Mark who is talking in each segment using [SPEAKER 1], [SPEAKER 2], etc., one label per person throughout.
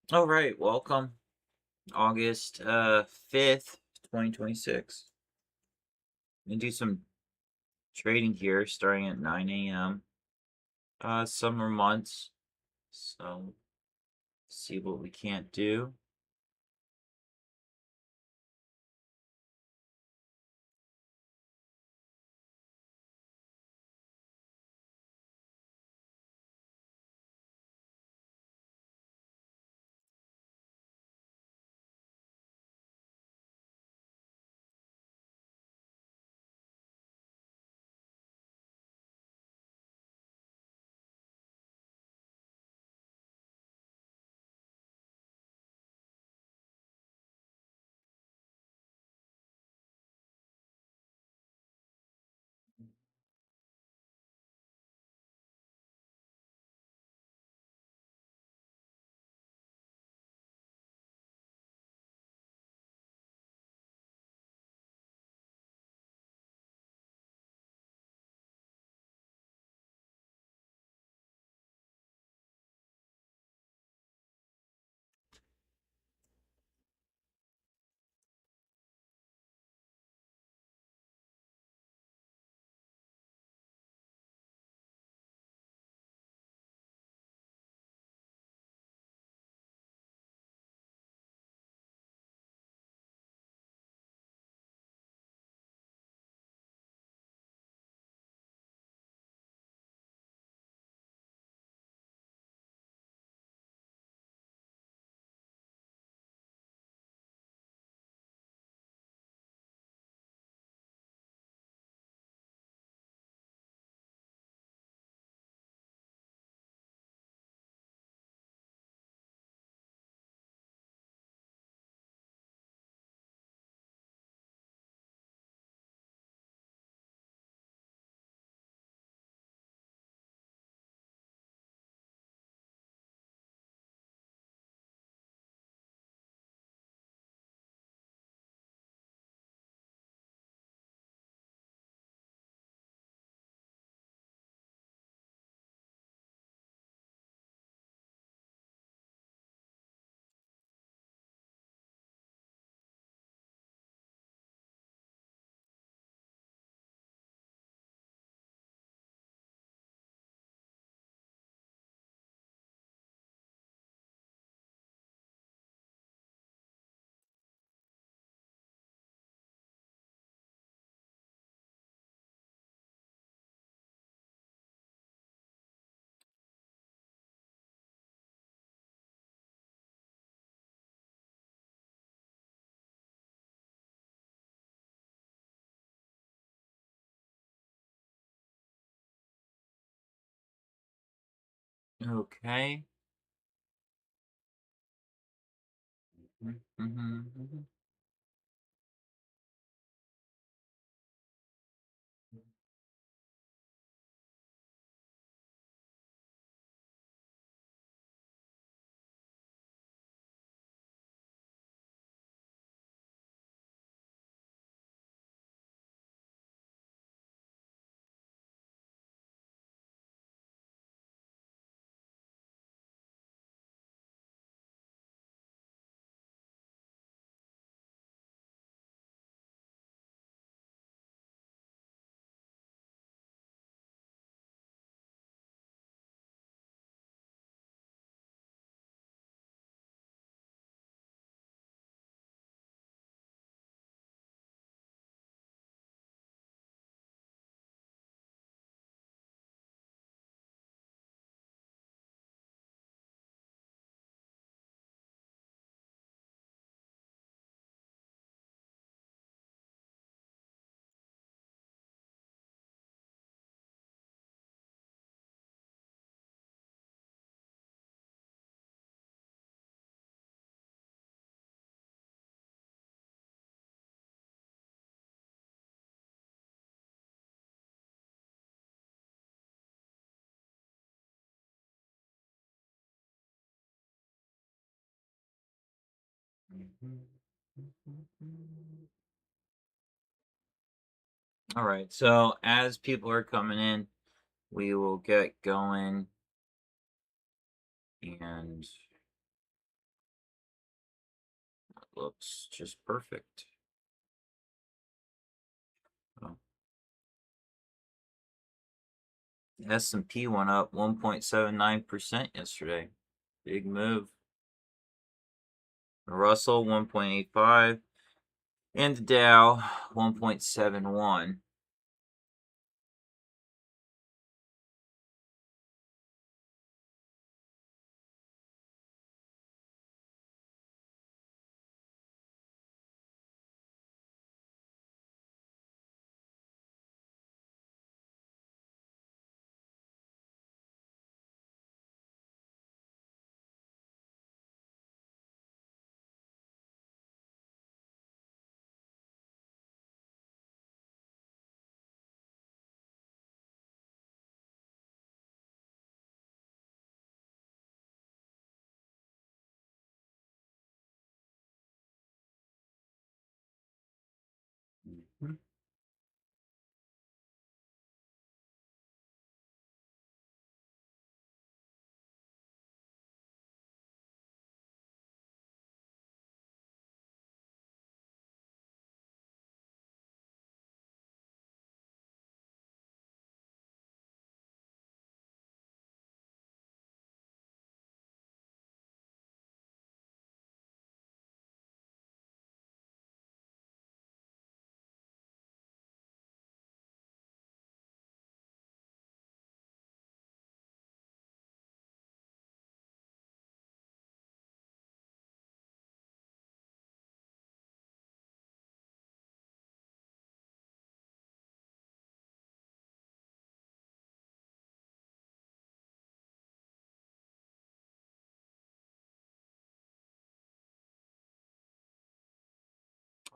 [SPEAKER 1] All right, welcome. August 5th, 2026. Gonna do some trading here starting at 9 a.m. Summer months. So see what we can't do. Okay. Mhm. All right. So as people are coming in, we will get going and looks just perfect. Oh. S&P went up 1.79% yesterday. Big move. Russell 1.85 and the Dow 1.71.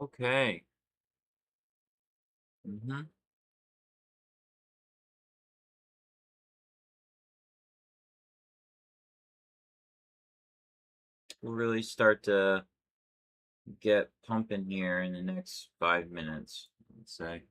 [SPEAKER 1] Okay. We'll really start to get pumping here in the next 5 minutes, let's say.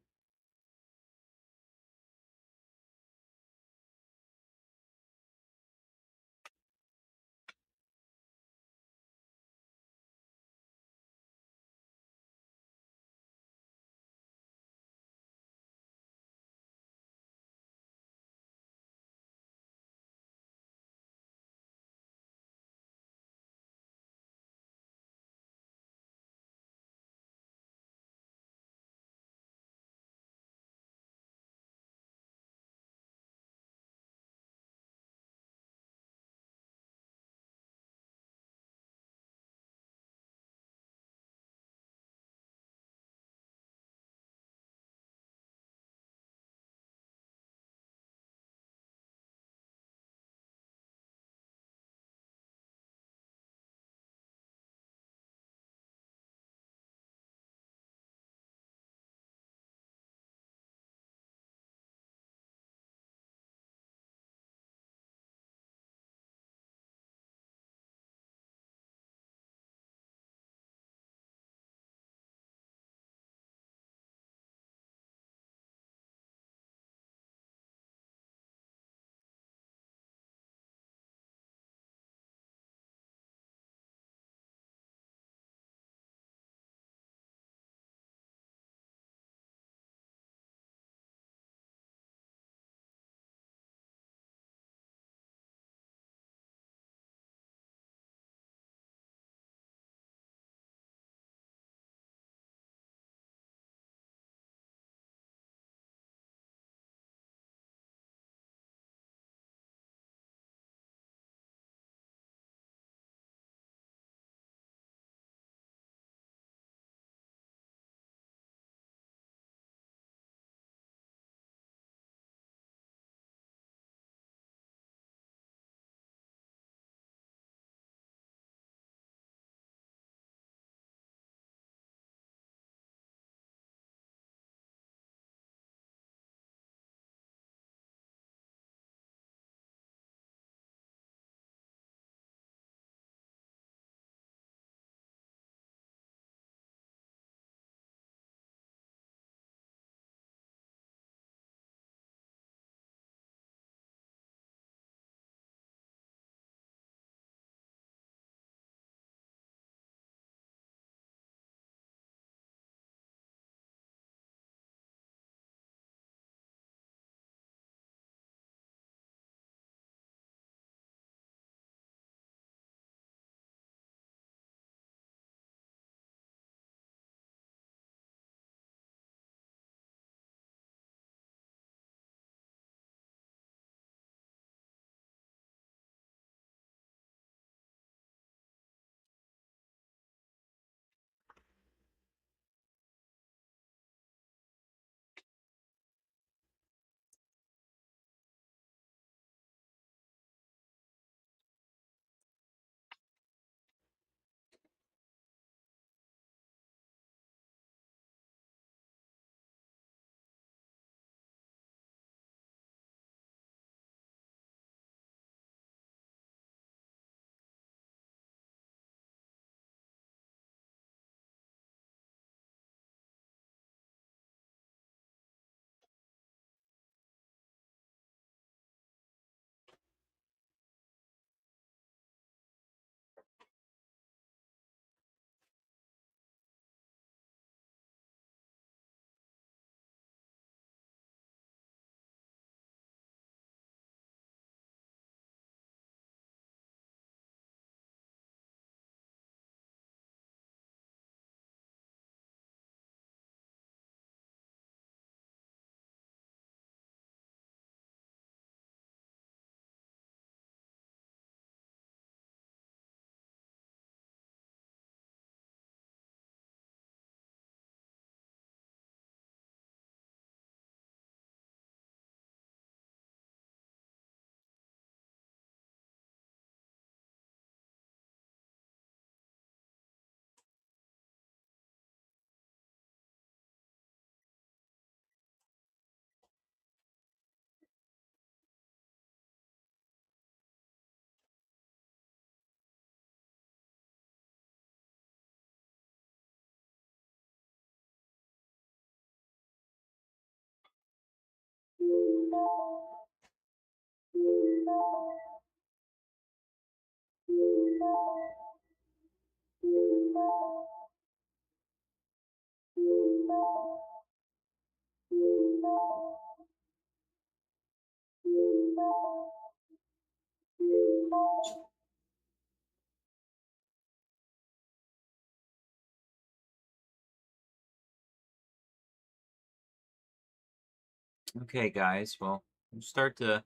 [SPEAKER 1] Okay, guys, well, we'll start to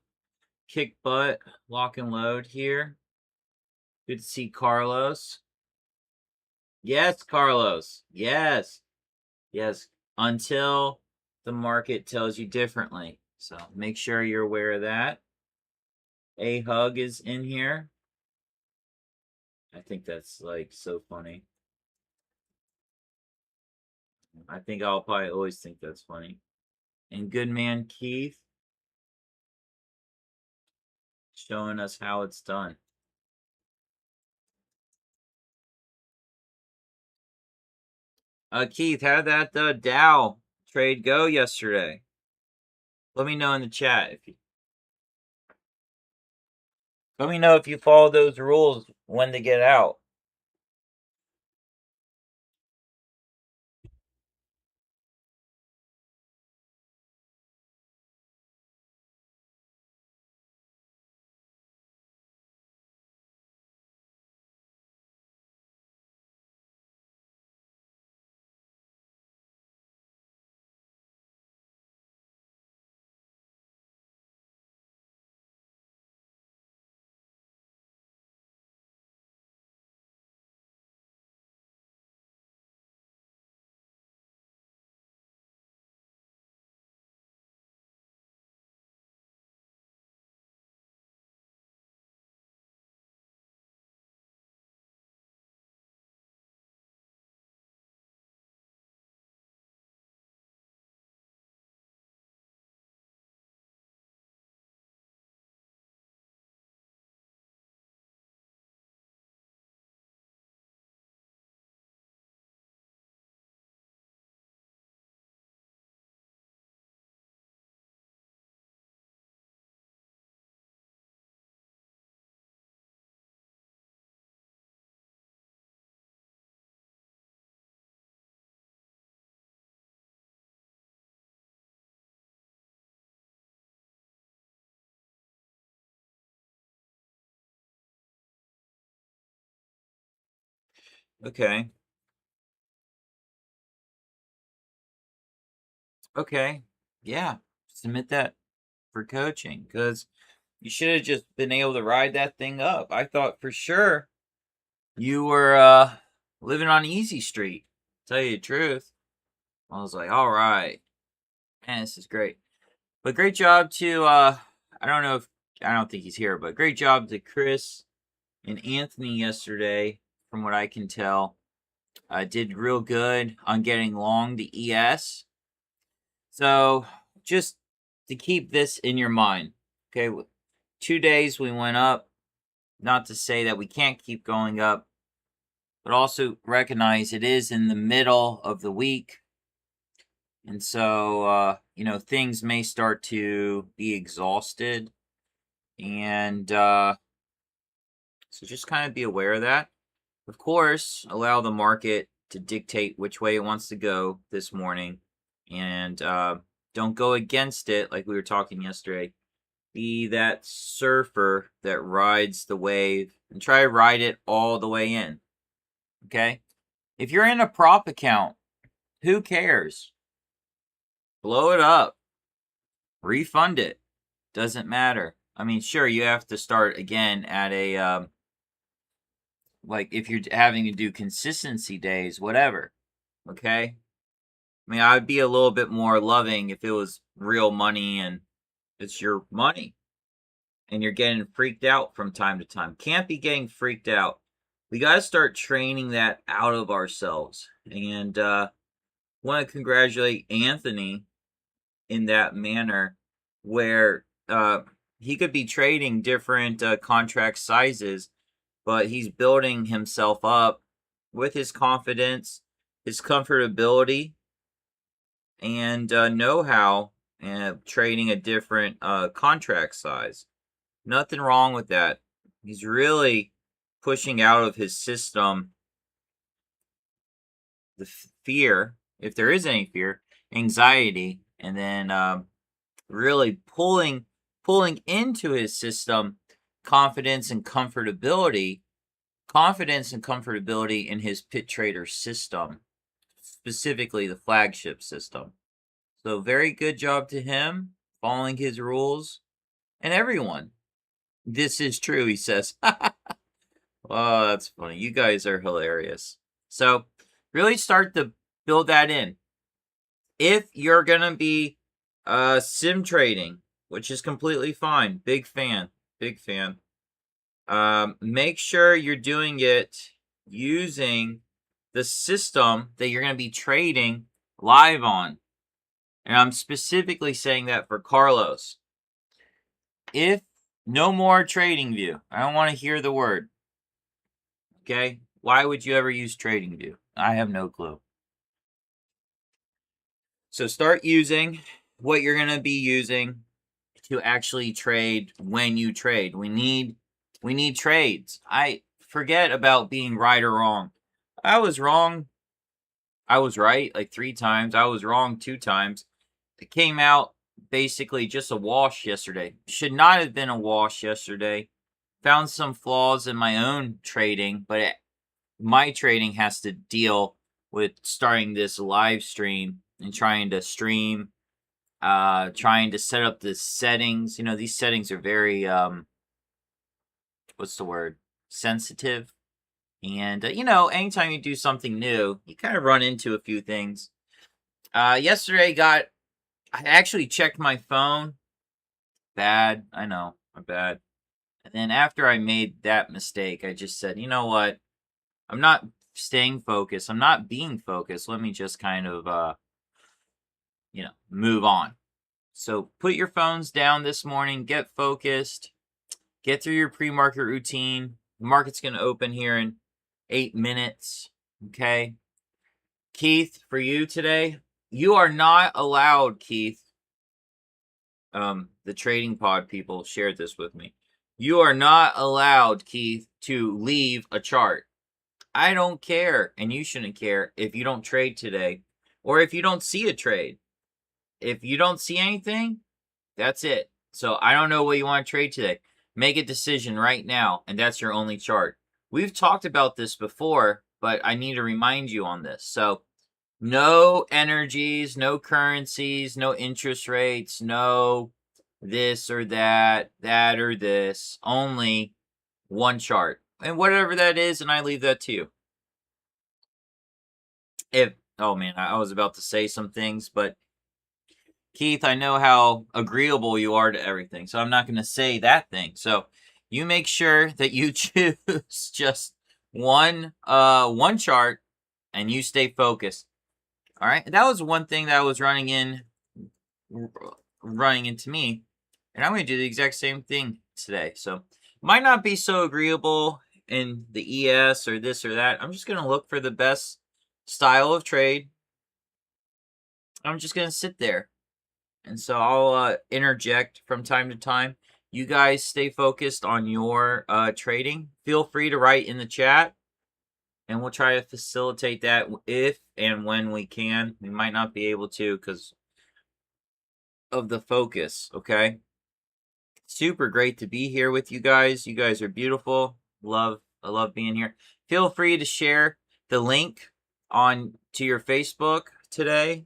[SPEAKER 1] kick butt, lock and load here. Good to see Carlos. Yes, Carlos. Yes. Yes. Until the market tells you differently. So make sure you're aware of that. A Hug is in here. I think that's like so funny. I think I'll probably always think that's funny. And Good Man Keith showing us how it's done. Keith, how did that Dow trade go yesterday? Let me know in the chat if you. Let me know if you follow those rules when to get out. Okay. Okay. Yeah. Submit that for coaching because you should have just been able to ride that thing up. I thought for sure you were living on Easy Street. Tell you the truth. I was like, all right. Man, this is great. But great job to I don't think he's here, but great job to Chris and Anthony yesterday, from what I can tell. Did real good on getting long the ES. So just to keep this in your mind, okay? 2 days we went up. Not to say that we can't keep going up, but also recognize it is in the middle of the week. And so, things may start to be exhausted. And so just kind of be aware of that. Of course, allow the market to dictate which way it wants to go this morning. And don't go against it like we were talking yesterday. Be that surfer that rides the wave and try to ride it all the way in. Okay? If you're in a prop account, who cares? Blow it up. Refund it. Doesn't matter. I mean, sure, you have to start again at a, like if you're having to do consistency days, whatever. Okay? I mean, I'd be a little bit more loving if it was real money and it's your money and you're getting freaked out from time to time. Can't be getting freaked out. We got to start training that out of ourselves. And want to congratulate Anthony in that manner where he could be trading different contract sizes, but he's building himself up with his confidence, his comfortability, and know-how and trading a different contract size. Nothing wrong with that. He's really pushing out of his system the fear, if there is any fear, anxiety, and then really pulling into his system confidence and comfortability in his pit trader system, specifically the flagship system. So very good job to him, following his rules, and everyone. This is true, he says. Oh, that's funny. You guys are hilarious. So really start to build that in. If you're gonna be sim trading, which is completely fine, big fan, make sure you're doing it using the system that you're gonna be trading live on. And I'm specifically saying that for Carlos. If no more trading view, I don't want to hear the word. Okay? Why would you ever use trading view? I have no clue. So start using what you're going to be using to actually trade when you trade. We need trades. I forget about being right or wrong. I was wrong. I was right like 3 times. I was wrong 2 times. It came out basically just a wash yesterday. Should not have been a wash yesterday. Found some flaws in my own trading, but my trading has to deal with starting this live stream and trying to stream, trying to set up the settings. You know, these settings are very, what's the word? Sensitive. And, you know, anytime you do something new, you kind of run into a few things. Yesterday I actually checked my phone. Bad. I know. I'm bad. And then after I made that mistake, I just said, you know what? I'm not staying focused. I'm not being focused. Let me just kind of, you know, move on. So put your phones down this morning. Get focused. Get through your pre-market routine. The market's going to open here in 8 minutes. Okay. Keith, for you today, you are not allowed, Keith. The Trading Pod people shared this with me. You are not allowed, Keith, to leave a chart. I don't care, and you shouldn't care if you don't trade today or if you don't see a trade. If you don't see anything, that's it. So I don't know what you want to trade today. Make a decision right now, and that's your only chart. We've talked about this before, but I need to remind you on this. So no energies, no currencies, no interest rates, no this or that, that or this, only one chart. And whatever that is, and I leave that to you. Oh man, I was about to say some things, but Keith, I know how agreeable you are to everything, so I'm not going to say that thing. So you make sure that you choose just one chart and you stay focused. All right, that was one thing that was running into me, and I'm going to do the exact same thing today. So might not be so agreeable in the ES or this or that. I'm just going to look for the best style of trade. I'm just going to sit there. And so I'll interject from time to time. You guys stay focused on your trading. Feel free to write in the chat, and we'll try to facilitate that if and when we can. We might not be able to because of the focus, okay? Super great to be here with you guys. You guys are beautiful. I love being here. Feel free to share the link to your Facebook today.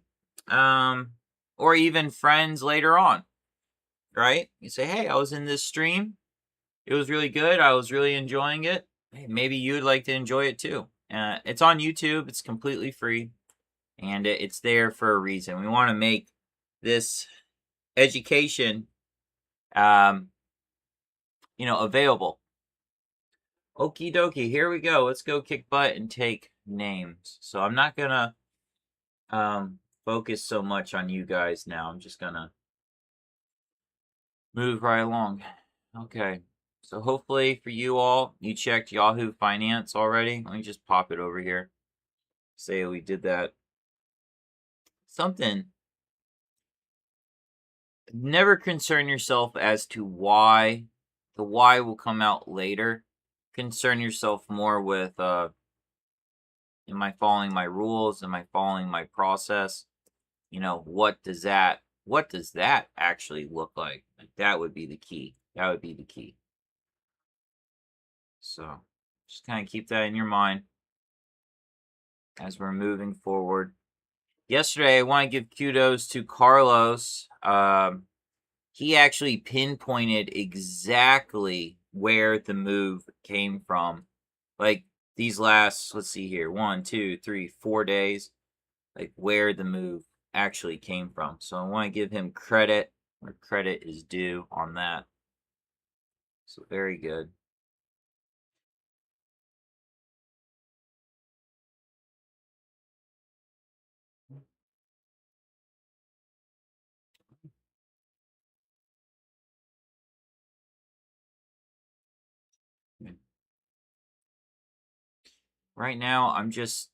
[SPEAKER 1] Or even friends later on, right? You say, hey, I was in this stream. It was really good. I was really enjoying it. Hey, maybe you'd like to enjoy it too. It's on YouTube. It's completely free. And it's there for a reason. We want to make this education, available. Okie dokie. Here we go. Let's go kick butt and take names. So I'm not going to focus so much on you guys now. I'm just going to move right along. Okay. So hopefully for you all, you checked Yahoo Finance already. Let me just pop it over here. Say we did that. Something never concern yourself as to why. The why will come out later. Concern yourself more with, am I following my rules? Am I following my process? You know, what does that actually look like? Like, that would be the key. That would be the key. So just kind of keep that in your mind as we're moving forward. Yesterday, I want to give kudos to Carlos. He actually pinpointed exactly where the move came from. Like these last, let's see here, 1, 2, 3, 4 days, like where the move actually came from. So I want to give him credit where credit is due on that. So very good. Right now, I'm just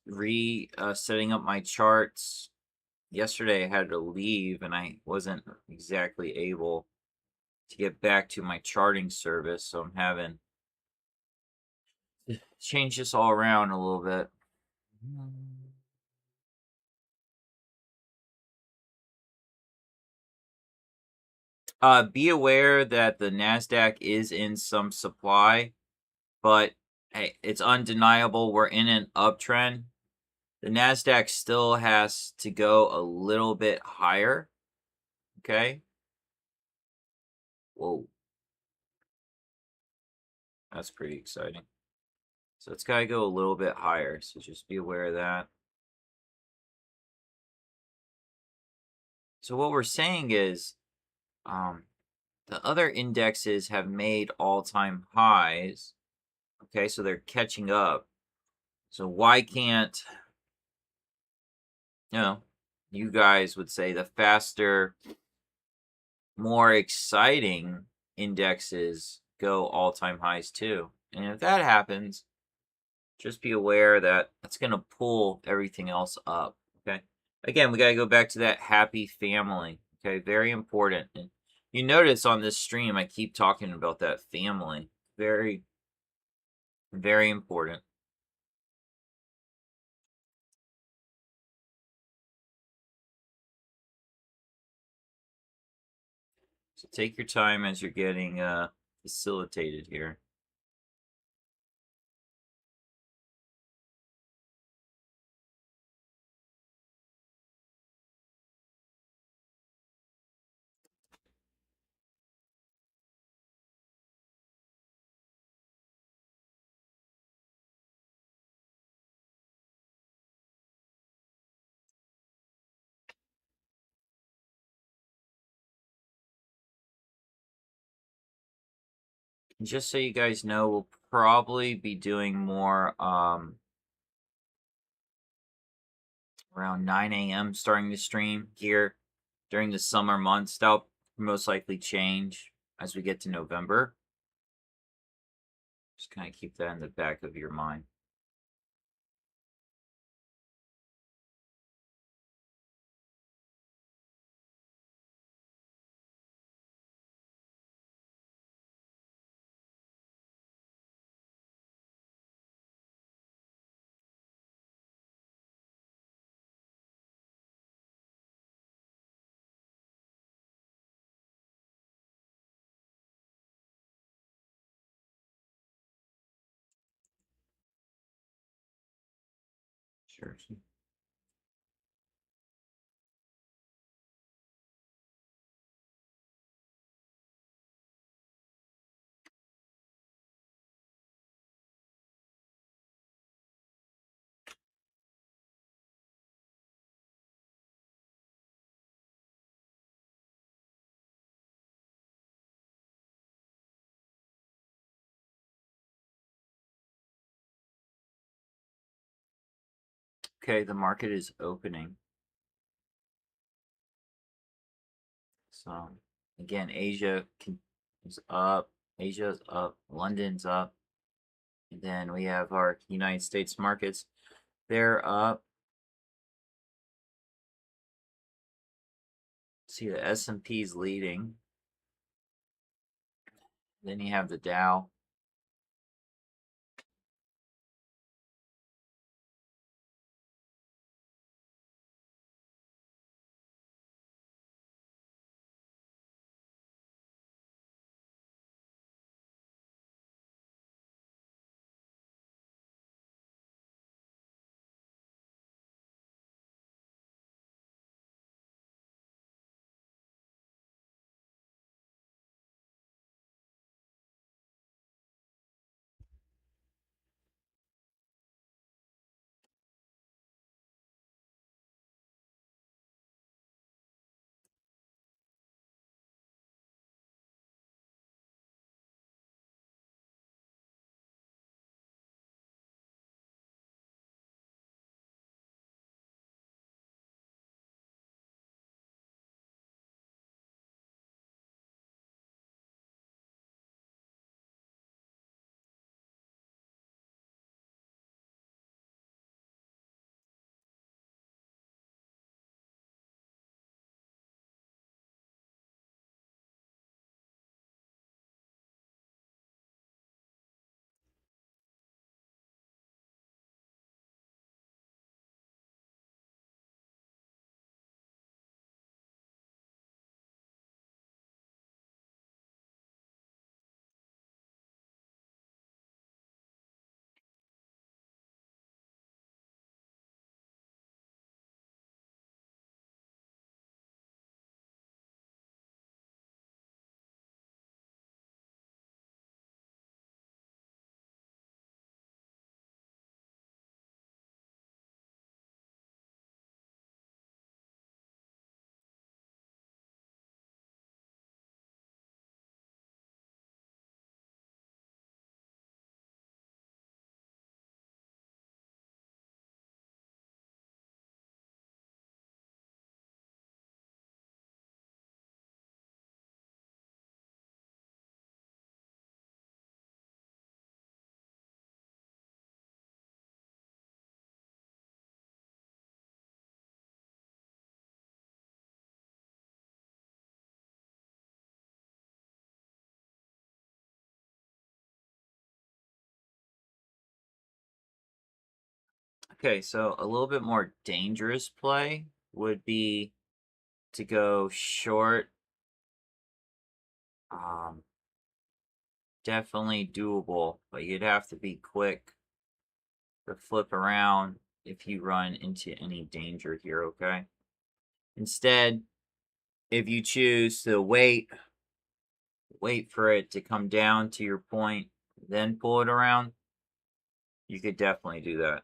[SPEAKER 1] setting up my charts. Yesterday, I had to leave, and I wasn't exactly able to get back to my charting service, so I'm having to change this all around a little bit. Be aware that the NASDAQ is in some supply, but hey, it's undeniable we're in an uptrend. The NASDAQ still has to go a little bit higher. Okay. Whoa. That's pretty exciting. So it's got to go a little bit higher. So just be aware of that. So what we're saying is, the other indexes have made all-time highs. Okay, so they're catching up. So why can't, you guys would say the faster, more exciting indexes go all-time highs too? And if that happens, just be aware that that's going to pull everything else up. Okay. Again, we got to go back to that happy family. Okay. Very important. And you notice on this stream, I keep talking about that family. Very, very important. So take your time as you're getting facilitated here. And just so you guys know, we'll probably be doing more around 9 a.m. starting the stream here during the summer months. That'll most likely change as we get to November. Just kind of keep that in the back of your mind. Sure. Okay, the market is opening. So again, Asia is up. Asia's up. London's up. And then we have our United States markets. They're up. See, the S&P's leading. Then you have the Dow. Okay, so a little bit more dangerous play would be to go short. Definitely doable, but you'd have to be quick to flip around if you run into any danger here, okay? Instead, if you choose to wait for it to come down to your point, then pull it around, you could definitely do that.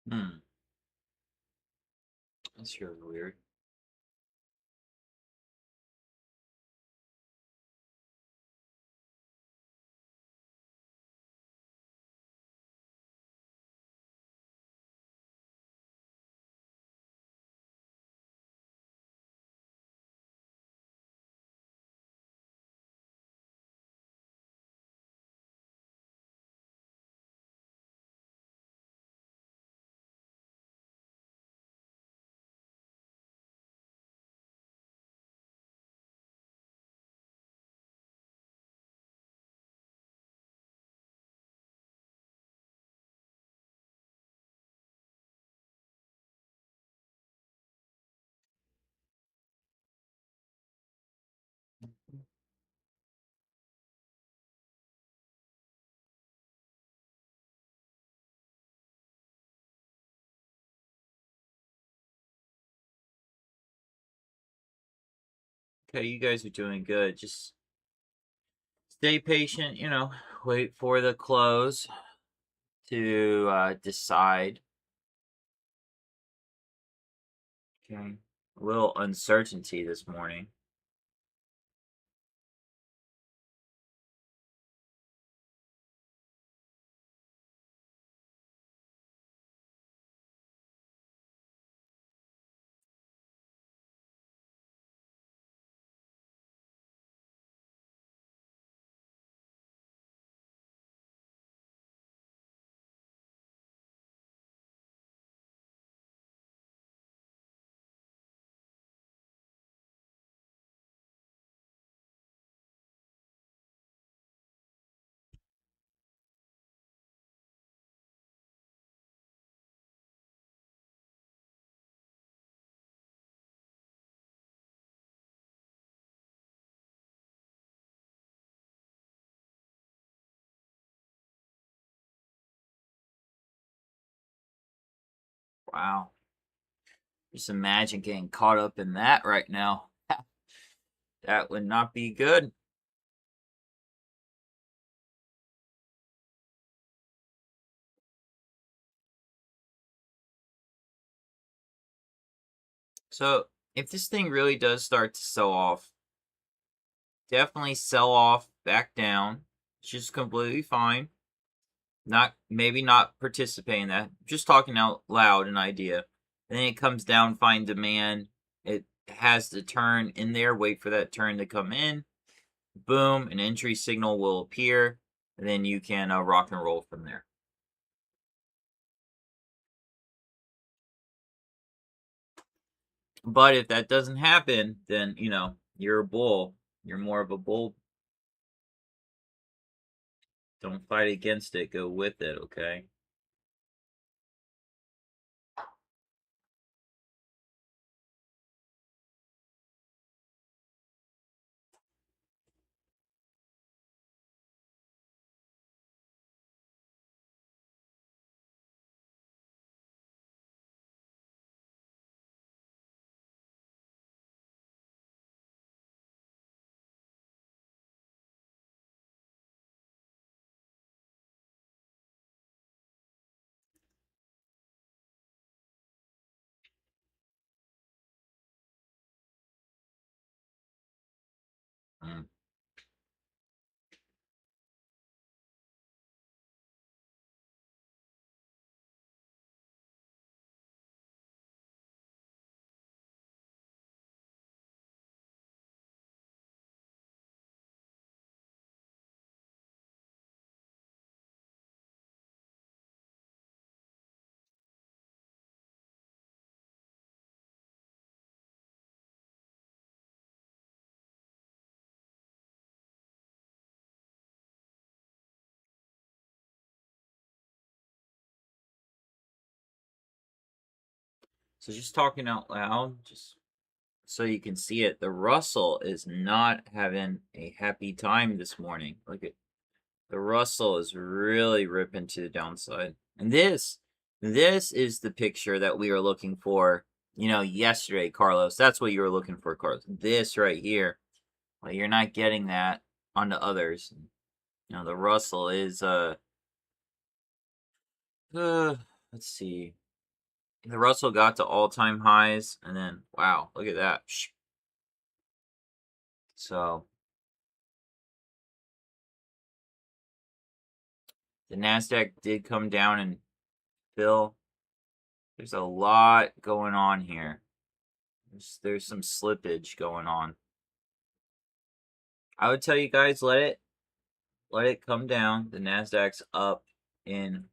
[SPEAKER 1] Hmm. That's really weird. Okay, you guys are doing good. Just stay patient, you know, wait for the close to decide. Okay. A little uncertainty this morning. Wow. Just imagine getting caught up in that right now. That would not be good. So, if this thing really does start to sell off, definitely sell off back down. It's just completely fine. Not maybe not participate in that. Just talking out loud an idea. And then it comes down, find demand. It has the turn in there, wait for that turn to come in. Boom, an entry signal will appear, and then you can rock and roll from there. But if that doesn't happen, then you know you're a bull. You're more of a bull. Don't fight against it. Go with it. Okay. Mm. So just talking out loud, just so you can see it. The Russell is not having a happy time this morning. Look at the Russell is really ripping to the downside. And this is the picture that we were looking for, you know, yesterday, Carlos. That's what you were looking for, Carlos. This right here. Well, you're not getting that on the others. You know, the Russell is let's see. The Russell got to all-time highs, and then, wow, look at that. So, the NASDAQ did come down and fill. There's a lot going on here. There's some slippage going on. I would tell you guys, let it come down. The NASDAQ's up in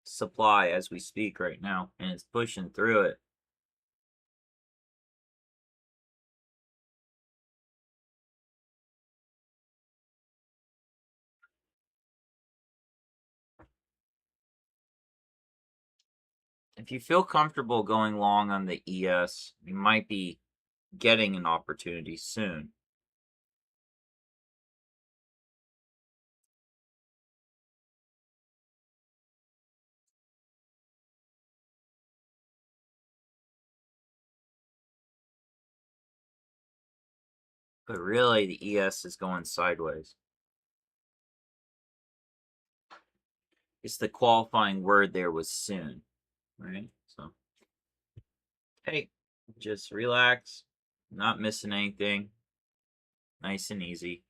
[SPEAKER 1] supply as we speak right now, and it's pushing through it. If you feel comfortable going long on the ES, you might be getting an opportunity soon. But really, the ES is going sideways. It's the qualifying word there was soon, right? So, hey, just relax, not missing anything, nice and easy.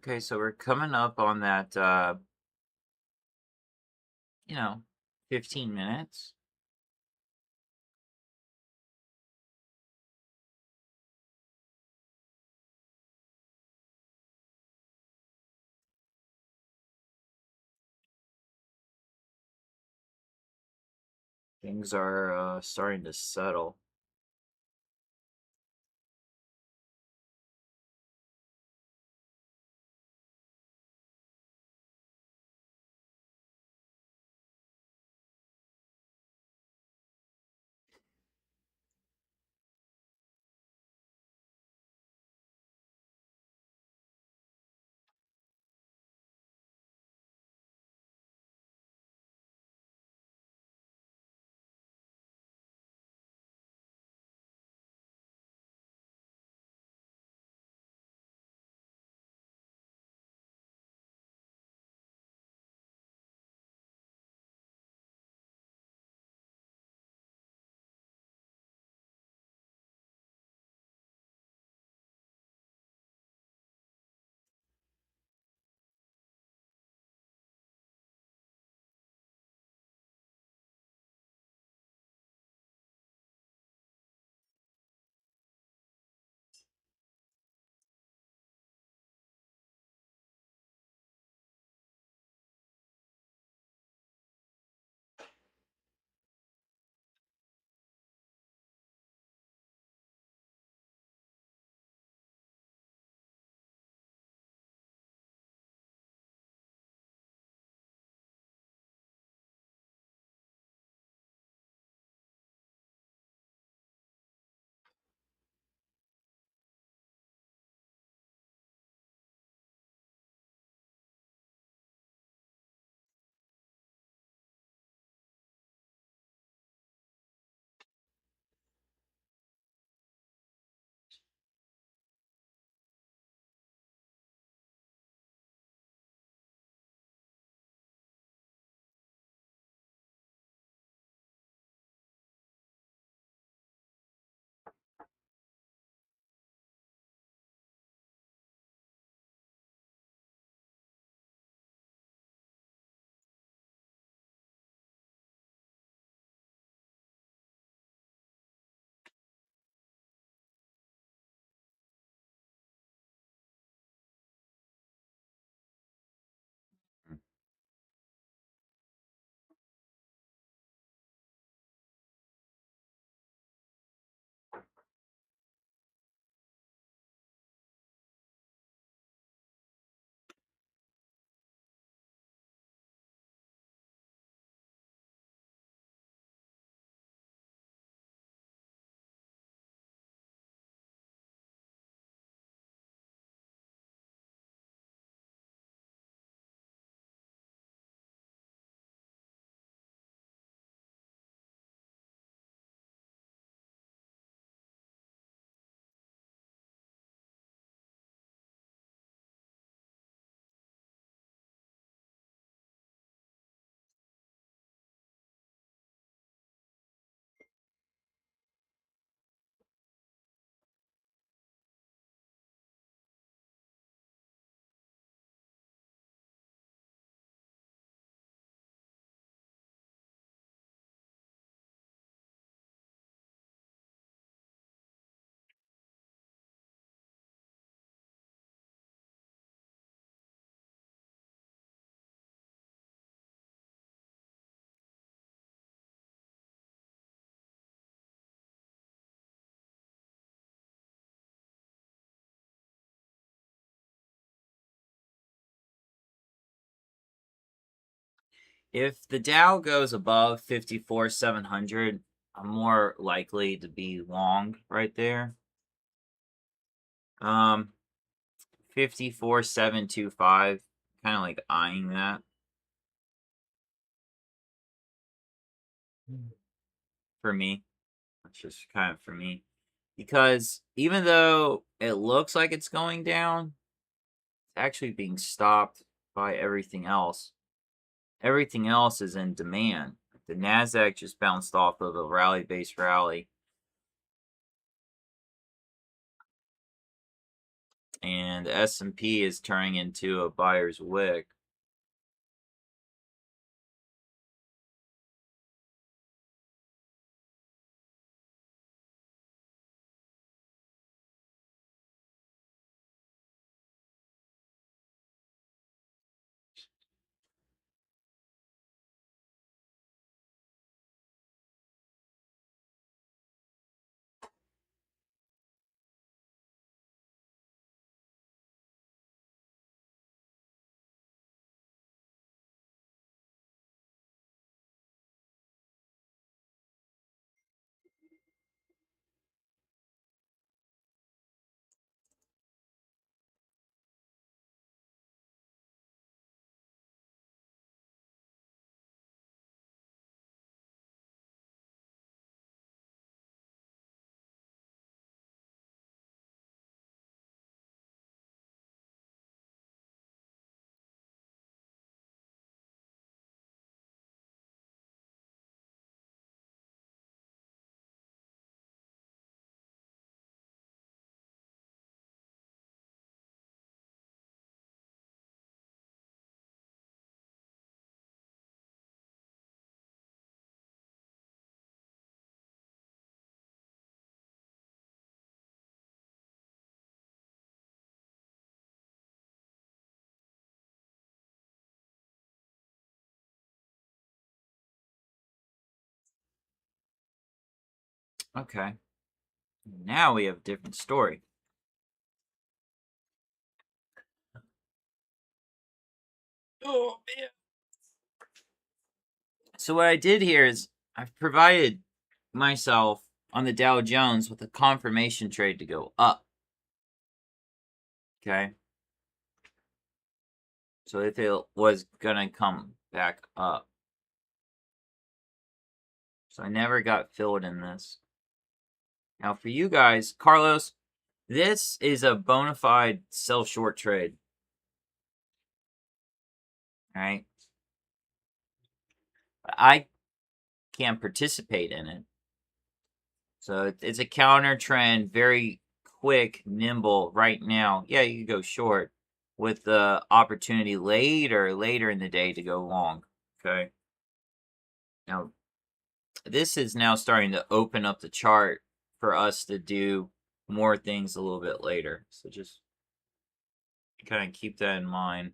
[SPEAKER 1] Okay, so we're coming up on that, 15 minutes. Things are starting to settle. If the Dow goes above 54,700, I'm more likely to be long right there. 54,725, kind of like eyeing that. For me, that's just kind of for me. Because even though it looks like it's going down, it's actually being stopped by everything else. Everything else is in demand. The Nasdaq just bounced off of a rally-based rally, and the S&P is turning into a buyer's wick. Okay, now we have a different story. Oh, man. So what I did here is I've provided myself on the Dow Jones with a confirmation trade to go up. Okay. So if it was gonna come back up. So I never got filled in this. Now for you guys, Carlos, this is a bona fide sell short trade. All right. I can't participate in it. So it's a counter trend, very quick, nimble right now. Yeah, you can go short with the opportunity later in the day to go long. Okay. Now, this is now starting to open up the chart for us to do more things a little bit later. So just kind of keep that in mind.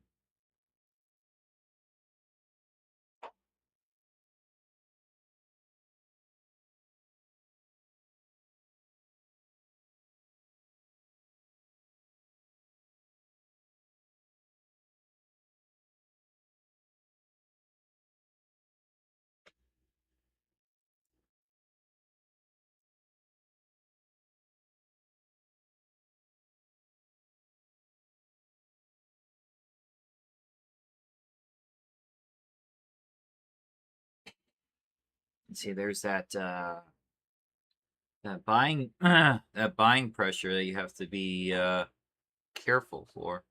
[SPEAKER 1] See, there's that buying that buying pressure that you have to be careful for.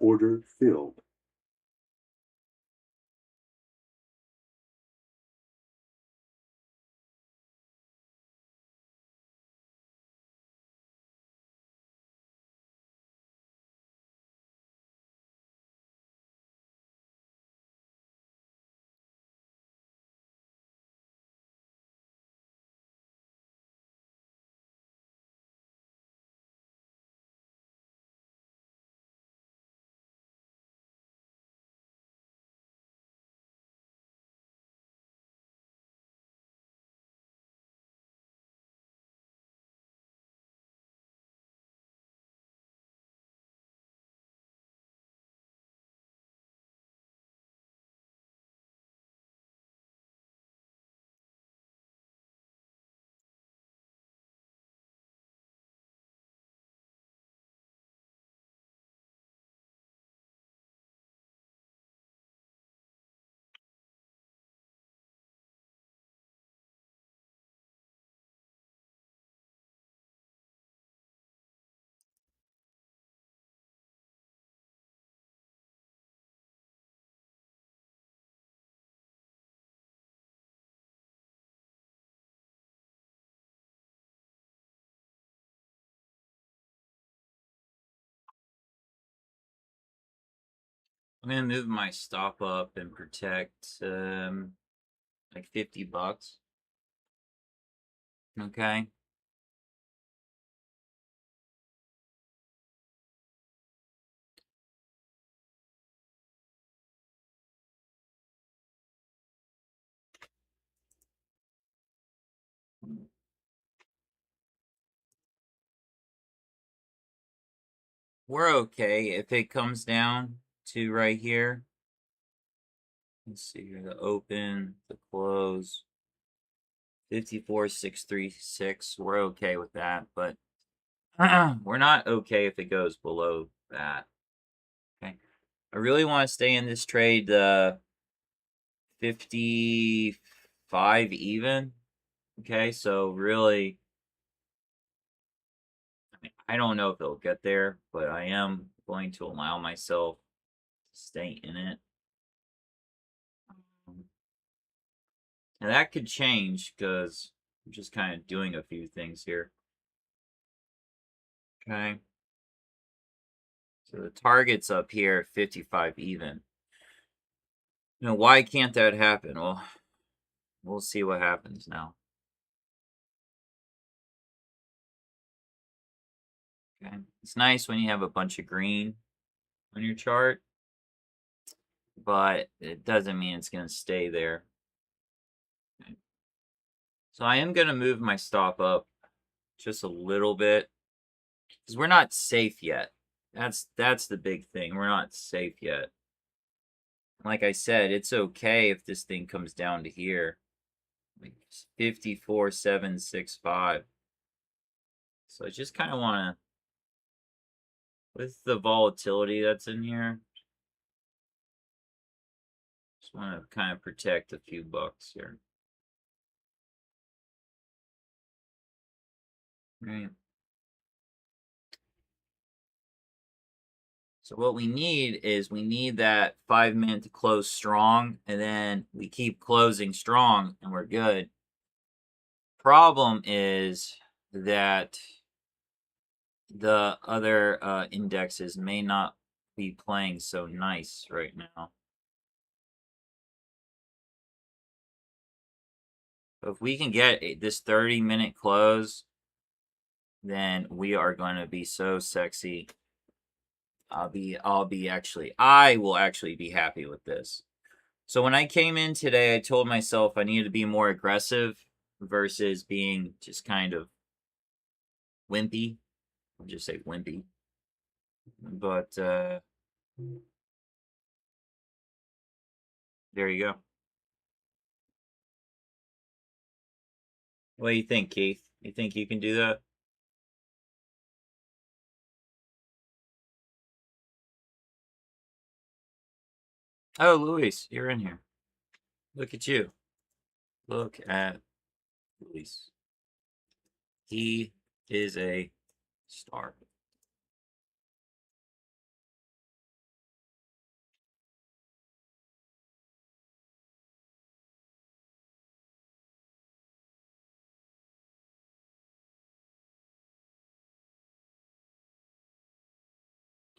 [SPEAKER 2] Order filled.
[SPEAKER 1] I'm gonna move my stop up and protect like $50. Okay. We're okay if it comes down to right here. Let's see here, the open, the close, 54,636. We're okay with that, but we're not okay if it goes below that. Okay. I really want to stay in this trade 55 even. Okay, so really, I don't know if it'll get there, but I am going to allow myself to stay in it. And that could change because I'm just kind of doing a few things here. Okay. So the target's up here at 55 even. Now, why can't that happen? Well, we'll see what happens now. Okay. It's nice when you have a bunch of green on your chart, but it doesn't mean it's going to stay there. Okay. So I am going to move my stop up just a little bit because we're not safe yet. That's the big thing. We're not safe yet. Like I said, it's okay if this thing comes down to here, like 54,765. So I just kind of want to, with the volatility that's in here, just want to kind of protect a few bucks here. Right. So what we need is we need that 5 minute to close strong, and then we keep closing strong and we're good. Problem is that the other indexes may not be playing so nice right now. So if we can get this 30-minute close, then we are going to be so sexy. I will actually be happy with this. So when I came in today, I told myself I needed to be more aggressive versus being just kind of wimpy. I'll just say wimpy. But there you go. What do you think, Keith? You think you can do that? Oh, Luis, you're in here. Look at you. Look at Luis. He is a star.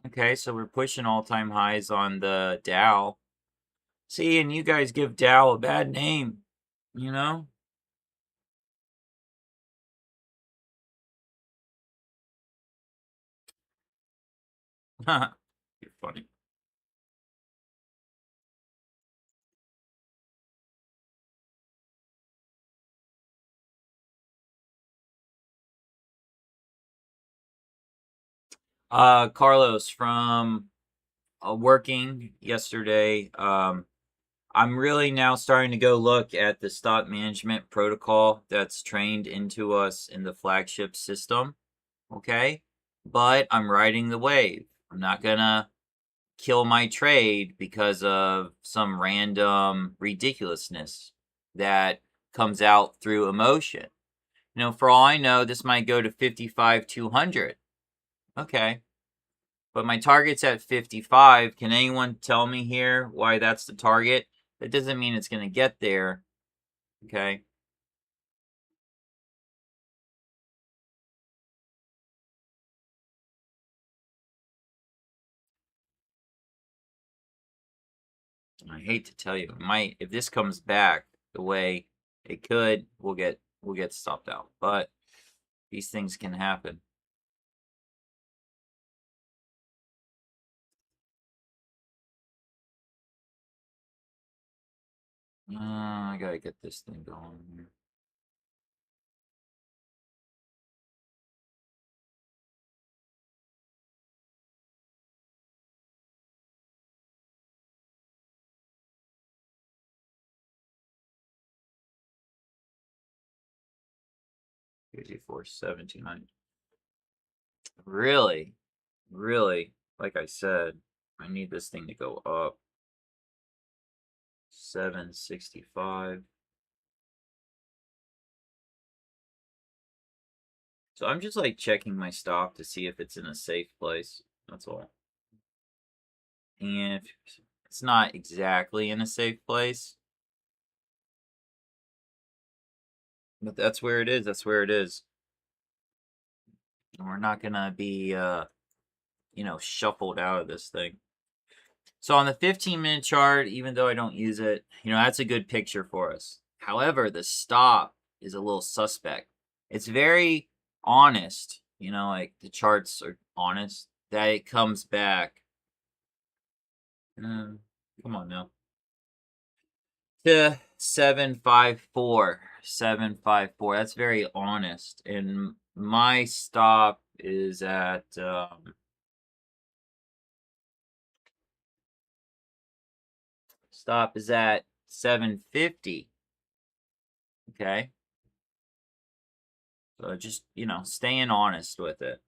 [SPEAKER 1] Okay, so we're pushing all-time highs on the Dow. See, and you guys give Dow a bad name, you know? You're funny. Carlos from working yesterday. I'm really now starting to go look at the stock management protocol that's trained into us in the flagship system. Okay, but I'm riding the wave. I'm not gonna kill my trade because of some random ridiculousness that comes out through emotion. You know, for all I know, this might go to 55, 200. Okay. But my target's at 55. Can anyone tell me here why that's the target? That doesn't mean it's going to get there. Okay. I hate to tell you, it might, if this comes back the way it could, we'll get stopped out. But these things can happen. I gotta get this thing going here. Fifty-four, 1700. Really, really, like I said, I need this thing to go up. 765. So I'm just like checking my stop to see if it's in a safe place. That's all. And if it's not exactly in a safe place, but that's where it is. That's where it is. And we're not gonna be, shuffled out of this thing. So on the 15-minute chart, even though I don't use it, that's a good picture for us. However, the stop is a little suspect. It's very honest, like the charts are honest, that it comes back. Come on now. To 754. 754. That's very honest. And my stop is at stop is at 750. Okay. So just, staying honest with it.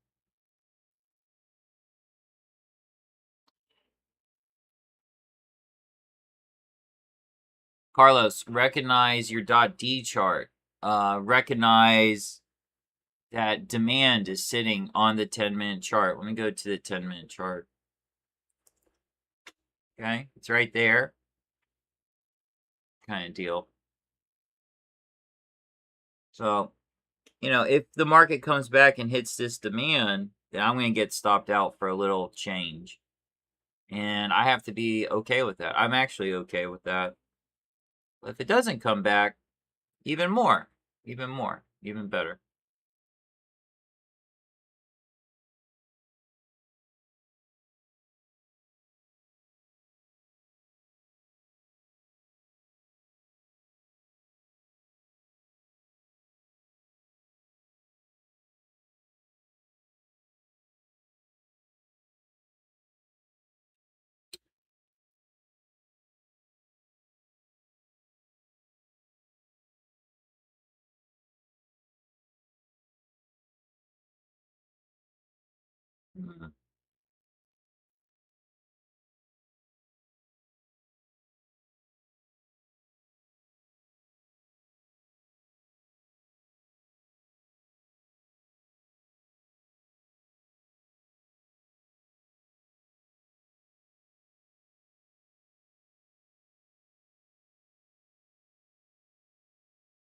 [SPEAKER 1] Carlos, recognize your .D chart. Recognize that demand is sitting on the 10-minute chart. Let me go to the 10-minute chart. Okay, it's right there. Kind of deal. So, if the market comes back and hits this demand, then I'm going to get stopped out for a little change. And I have to be okay with that. I'm actually okay with that. But if it doesn't come back, even more, even better. Mm.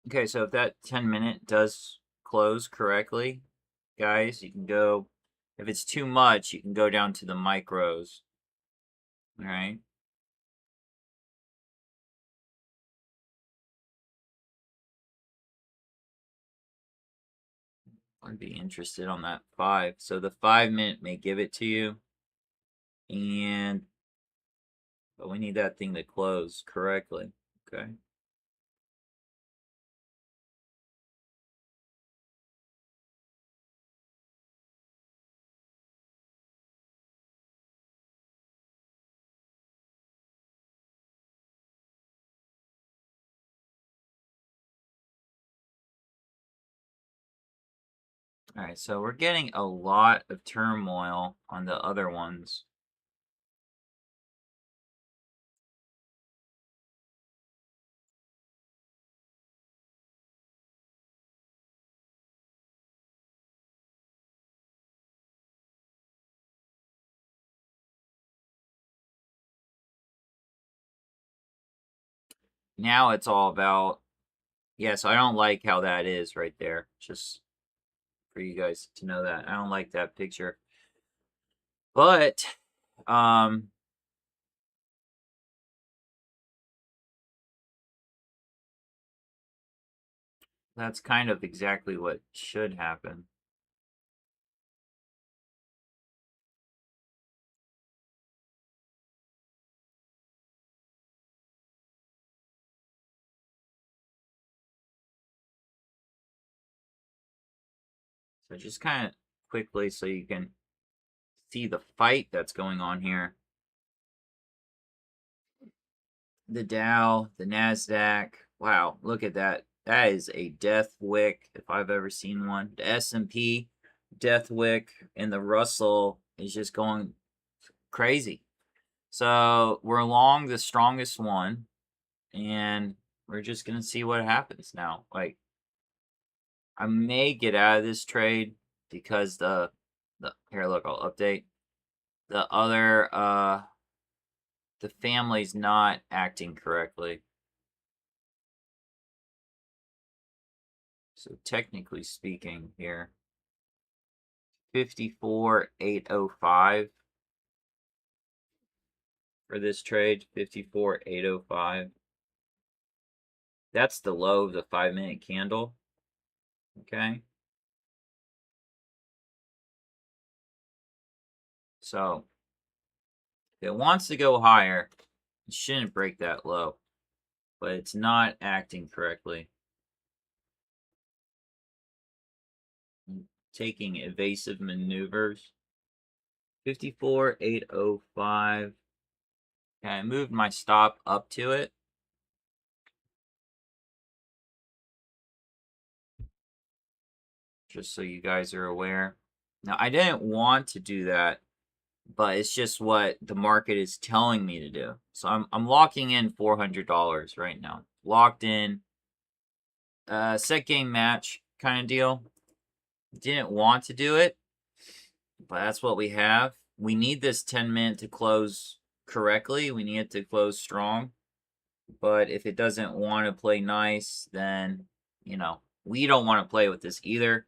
[SPEAKER 1] Okay, so if that 10-minute does close correctly, guys, you can go If it's too much, you can go down to the micros. All right. I'd be interested on that 5. So the 5-minute may give it to you. But we need that thing to close correctly. Okay. All right, so we're getting a lot of turmoil on the other ones. Now it's all about, yeah, so I don't like how that is right there. Just for you guys to know that. I don't like that picture. But, that's kind of exactly what should happen. So just kind of quickly so you can see the fight that's going on here. The Dow, the NASDAQ. Wow, look at that. That is a death wick if I've ever seen one. The S&P, death wick, and the Russell is just going crazy. So we're along the strongest one, and we're just going to see what happens now. Like, I may get out of this trade because here, look, I'll update. The other, the family's not acting correctly. So technically speaking here, 54,805 for this trade, 54,805. That's the low of the 5-minute candle. Okay. So if it wants to go higher, it shouldn't break that low, but it's not acting correctly. Taking evasive maneuvers. 54,805. Okay, I moved my stop up to it. Just so you guys are aware. Now, I didn't want to do that, but it's just what the market is telling me to do. So I'm locking in $400 right now. Locked in. Set game match kind of deal. Didn't want to do it, but that's what we have. We need this 10-minute to close correctly. We need it to close strong. But if it doesn't want to play nice, then, you know, we don't want to play with this either.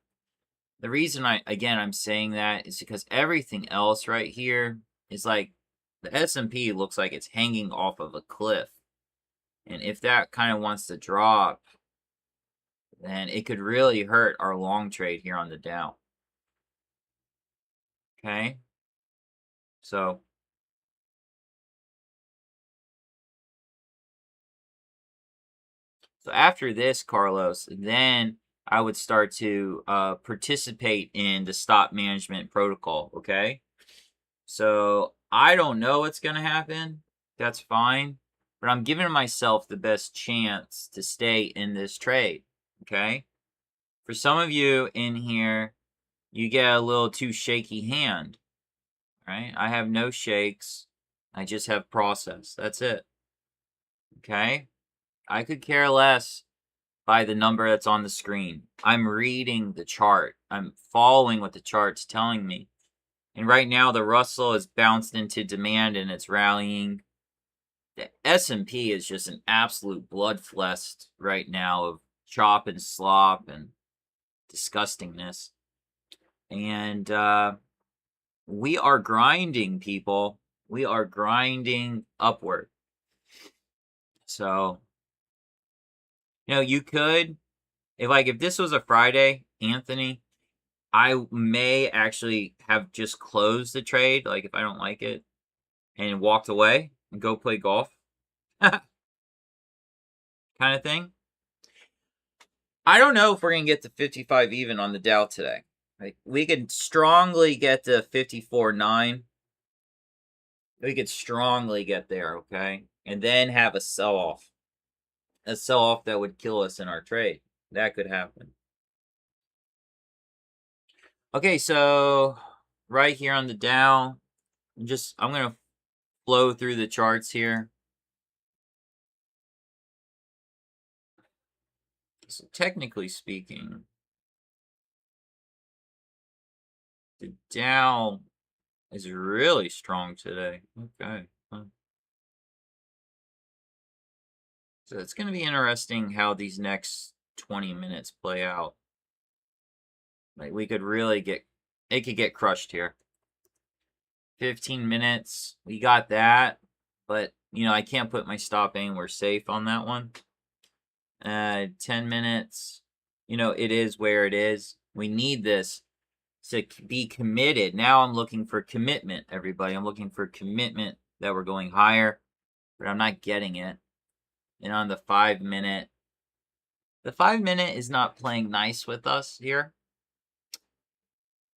[SPEAKER 1] The reason I'm saying that is because everything else right here is like the S&P looks like it's hanging off of a cliff. And if that kind of wants to drop, then it could really hurt our long trade here on the Dow. Okay? So after this, Carlos, then I would start to participate in the stop management protocol, okay? So I don't know what's going to happen. That's fine. But I'm giving myself the best chance to stay in this trade, okay? For some of you in here, you get a little too shaky hand, right? I have no shakes. I just have process. That's it, okay? I could care less by the number that's on the screen. I'm reading the chart. I'm following what the chart's telling me. And right now, the Russell is bounced into demand and it's rallying. The S&P is just an absolute bloodfest right now of chop and slop and disgustingness. And we are grinding, people. We are grinding upward. So, you could, if this was a Friday, Anthony, I may actually have just closed the trade, like if I don't like it, and walked away and go play golf, kind of thing. I don't know if we're gonna get to 55 even on the Dow today. Like, we could strongly get to 54.9. We could strongly get there, okay, and then have a sell-off that would kill us in our trade. That could happen. Okay, so right here on the Dow, I'm gonna flow through the charts here. So technically speaking, the Dow is really strong today. Okay. So it's going to be interesting how these next 20 minutes play out. Like, we could really it could get crushed here. 15 minutes, we got that. But, I can't put my stop anywhere safe on that one. 10 minutes, it is where it is. We need this to be committed. Now I'm looking for commitment, everybody. I'm looking for commitment that we're going higher, but I'm not getting it. And on the 5 minute, the 5 minute is not playing nice with us here.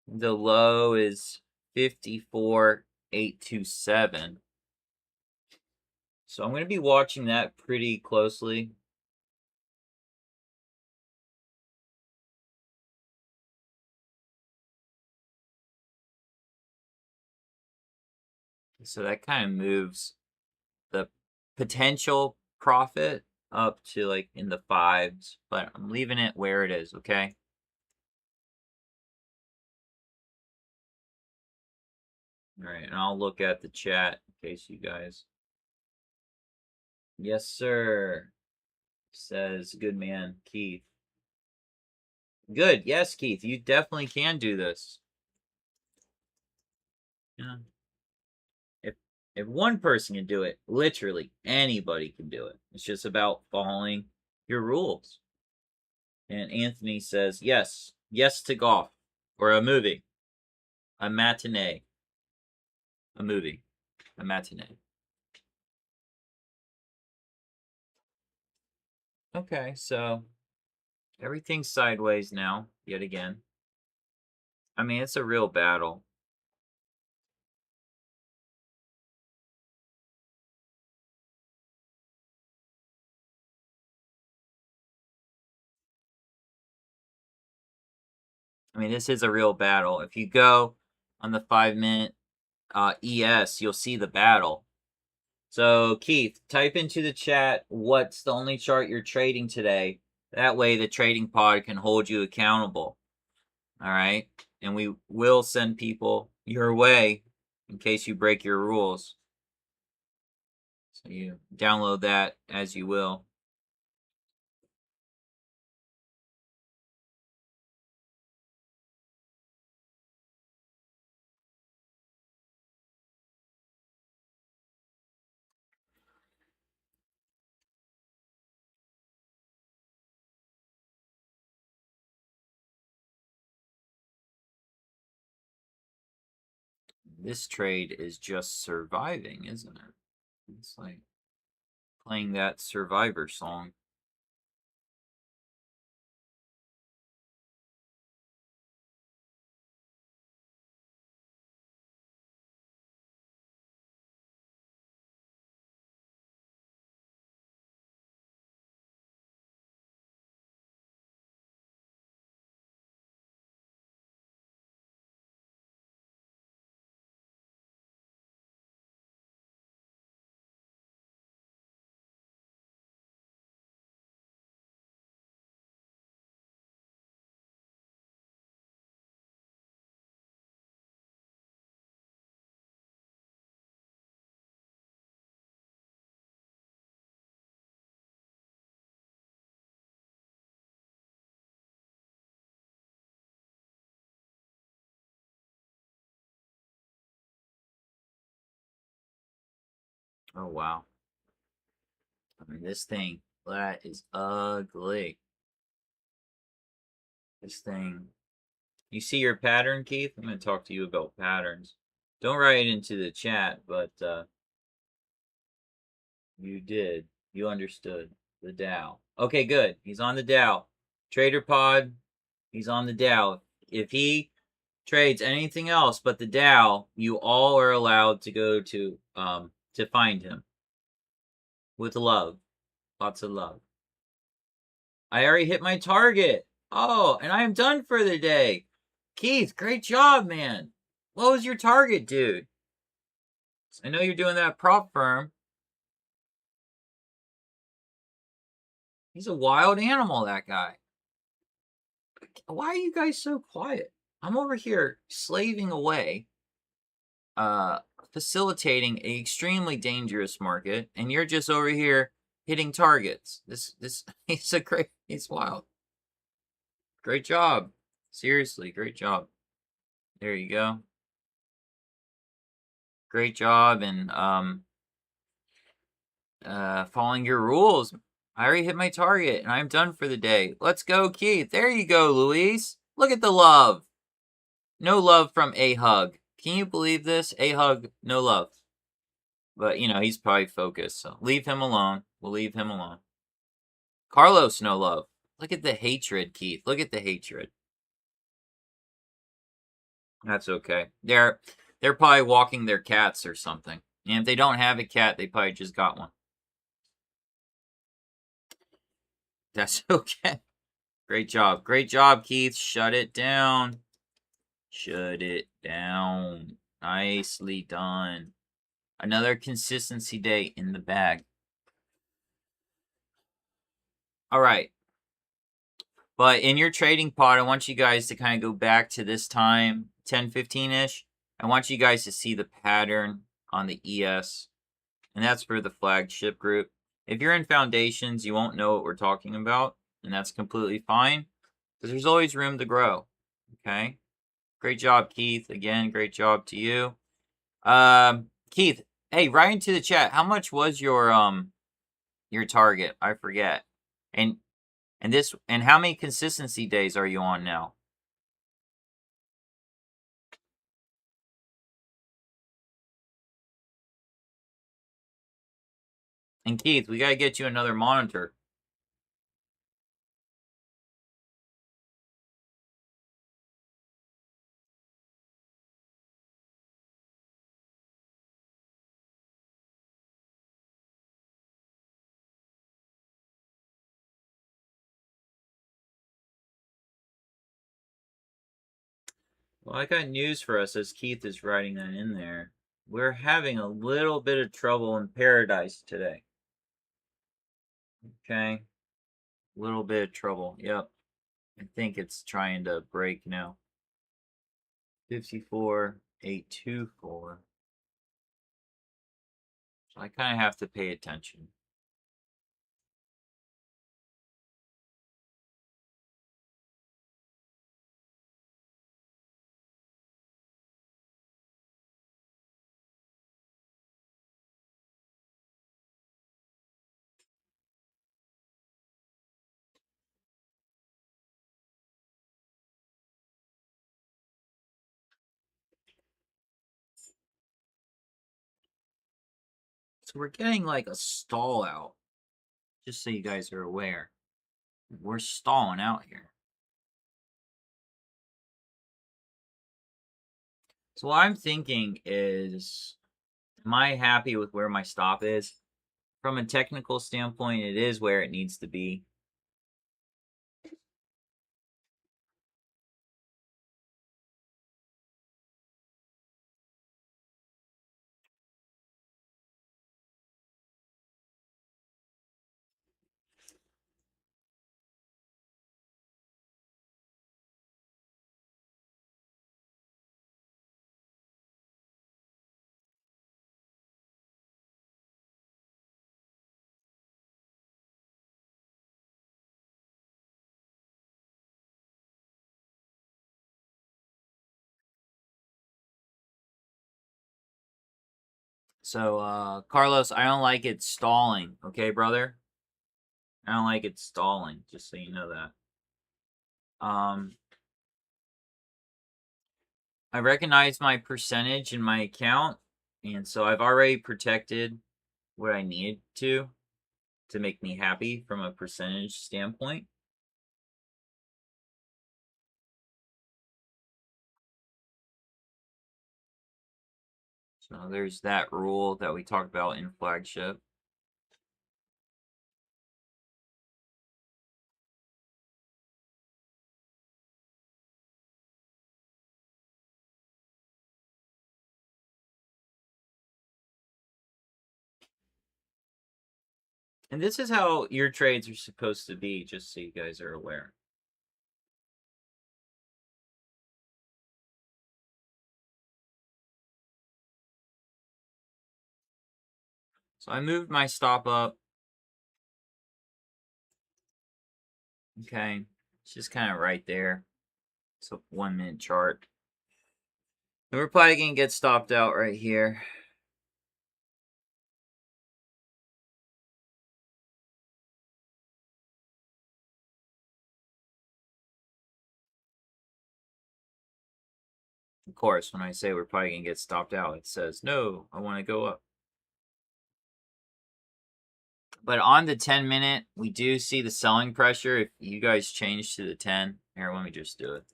[SPEAKER 1] The low is 54.827. So I'm going to be watching that pretty closely. So that kind of moves the potential profit up to like in the 5s, but I'm leaving it where it is, okay? All right, and I'll look at the chat in case you guys. Yes, sir, says good man Keith. Good, yes, Keith, you definitely can do this. Yeah. If one person can do it, literally anybody can do it. It's just about following your rules. And Anthony says, yes to golf, or a movie, a matinee, a movie, a matinee. Okay, so everything's sideways now, yet again. I mean, it's a real battle. I mean, this is a real battle. If you go on the 5 minute ES, you'll see the battle. So, Keith, type into the chat what's the only chart you're trading today. That way, the trading pod can hold you accountable. All right? And we will send people your way in case you break your rules. So, you download that as you will. This trade is just surviving, isn't it? It's like playing that Survivor song. Oh, wow. I mean, this thing, that is ugly. This thing. You see your pattern, Keith? I'm going to talk to you about patterns. Don't write it into the chat, but you did. You understood the Dow. Okay, good. He's on the Dow. Trader Pod, he's on the Dow. If he trades anything else but the Dow, you all are allowed to go to find him. With love. Lots of love. I already hit my target. Oh, and I am done for the day. Keith, great job, man. What was your target, dude? I know you're doing that prop firm. He's a wild animal, that guy. Why are you guys so quiet? I'm over here slaving away, facilitating an extremely dangerous market, and you're just over here hitting targets. This he's wild. Great job. Seriously, great job. There you go. Great job, and following your rules. I already hit my target, and I'm done for the day. Let's go, Keith. There you go, Luis. Look at the love. No love from A Hug. Can you believe this? A Hug, no love. But, you know, he's probably focused, so leave him alone. We'll leave him alone. Carlos, no love. Look at the hatred, Keith. Look at the hatred. That's okay. They're probably walking their cats or something. And if they don't have a cat, they probably just got one. That's okay. Great job. Great job, Keith. Shut it down. Shut it down. Nicely done. Another consistency day in the bag. All right. But in your trading pod, I want you guys to kind of go back to this time, 10:15-ish. I want you guys to see the pattern on the ES. And that's for the flagship group. If you're in foundations, you won't know what we're talking about. And that's completely fine. Because there's always room to grow. Okay? Great job, Keith. Again, great job to you. Keith, hey, right into the chat. How much was your target? I forget. And how many consistency days are you on now? And Keith, we gotta get you another monitor. Well, I got news for us as Keith is writing that in there. We're having a little bit of trouble in paradise today. Okay. A little bit of trouble. Yep. I think it's trying to break now. 54,824. So I kind of have to pay attention. So we're getting like a stall out. Just so you guys are aware. We're stalling out here. So what I'm thinking is, am I happy with where my stop is? From a technical standpoint, it is where it needs to be. So, Carlos, I don't like it stalling. Okay, brother? I don't like it stalling, just so you know that. I recognize my percentage in my account, and so I've already protected what I needed to make me happy from a percentage standpoint. So there's that rule that we talked about in flagship. And this is how your trades are supposed to be, just so you guys are aware. So I moved my stop up. Okay, it's just kind of right there. It's a 1 minute chart. And we're probably going to get stopped out right here. Of course, when I say we're probably going to get stopped out, it says, no, I want to go up. But on the 10 minute, we do see the selling pressure. If you guys change to the 10, here, let me just do it.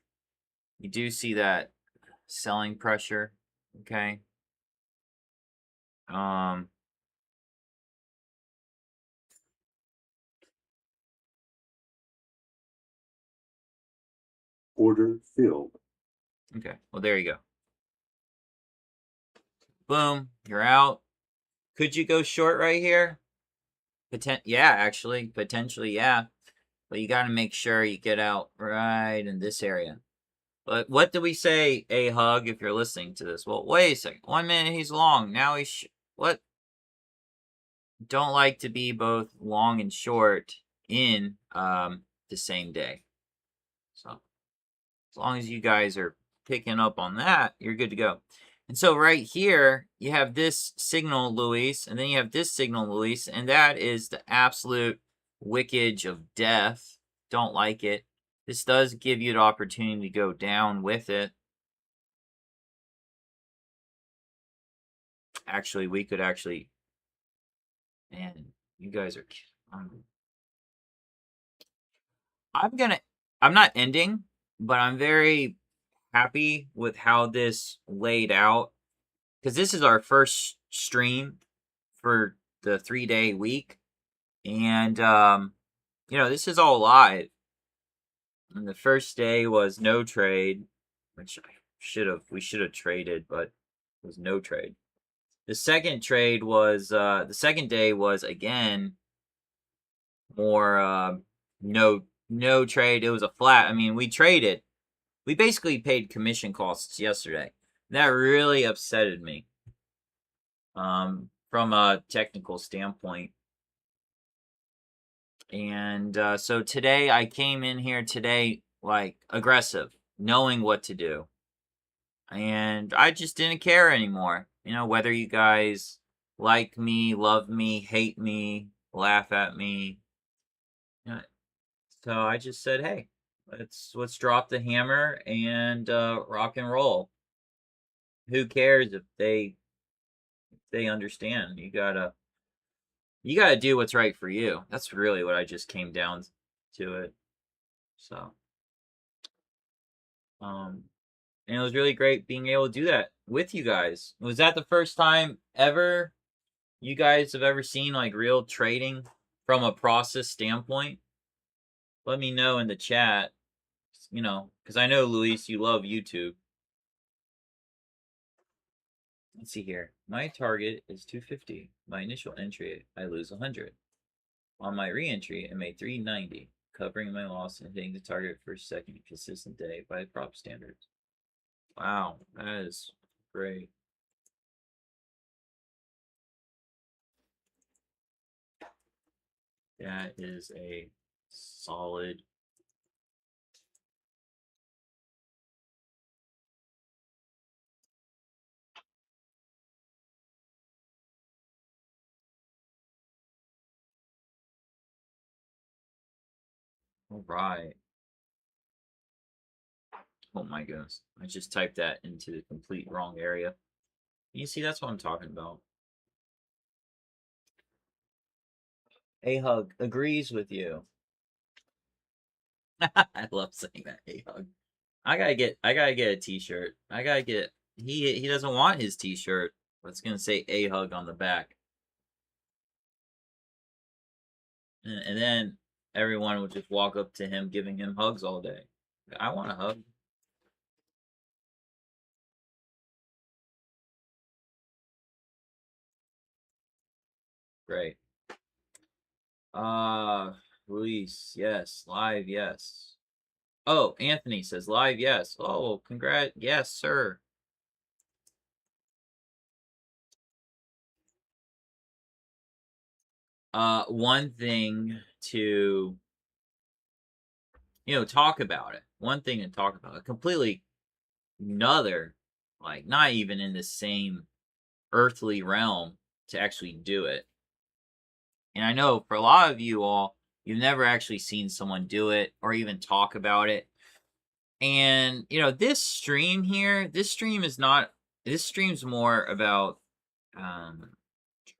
[SPEAKER 1] You do see that selling pressure, okay?
[SPEAKER 2] Order filled.
[SPEAKER 1] Okay, well, there you go. Boom, you're out. Could you go short right here? Yeah, actually, potentially, yeah. But you got to make sure you get out right in this area. But what do we say, a hug, if you're listening to this? Well, wait a second. 1 minute he's long. Now he's what? Don't like to be both long and short in the same day. So as long as you guys are picking up on that, you're good to go. And so right here, you have this signal, Luis, and then you have this signal, Luis, and that is the absolute wickage of death. Don't like it. This does give you the opportunity to go down with it. Actually, we could actually, man, you guys are, I'm not ending, but I'm very happy with how this laid out, because this is our first stream for the 3-day week, and you know, this is all live. And the first day was no trade, which we should have traded, but it was no trade. The second trade was the second day was again more no trade. It was a flat. I mean, we traded. We basically paid commission costs yesterday. That really upsetted me. From a technical standpoint. And so today I came in here today like aggressive, knowing what to do. And I just didn't care anymore. You know, whether you guys like me, love me, hate me, laugh at me. You know, so I just said, hey, let's drop the hammer and rock and roll. Who cares if they understand? You gotta do what's right for you. That's really what I just came down to it. So, and it was really great being able to do that with you guys. Was that the first time ever you guys have ever seen like real trading from a process standpoint? Let me know in the chat, you know, because I know, Luis, you love YouTube. Let's see here. My target is 250. My initial entry, I lose 100. On my re-entry, I made 390, covering my loss and hitting the target for a second consistent day by prop standards. Wow, that is great. That is a solid All right. Oh my goodness. I just typed that into the complete wrong area. You see, that's what I'm talking about. A-Hug agrees with you. I love saying that, A-Hug. I gotta get a t-shirt. I gotta get he doesn't want his t-shirt, but it's gonna say A-Hug on the back. And then everyone would just walk up to him giving him hugs all day. I want a hug. Great. Luis, yes. Live, yes. Oh, Anthony says live, yes. Oh, congrats. Yes, sir. One thing to, talk about it. One thing to talk about. A completely another, like, not even in the same earthly realm to actually do it. And I know for a lot of you all, you've never actually seen someone do it or even talk about it. And, this stream here, this stream's more about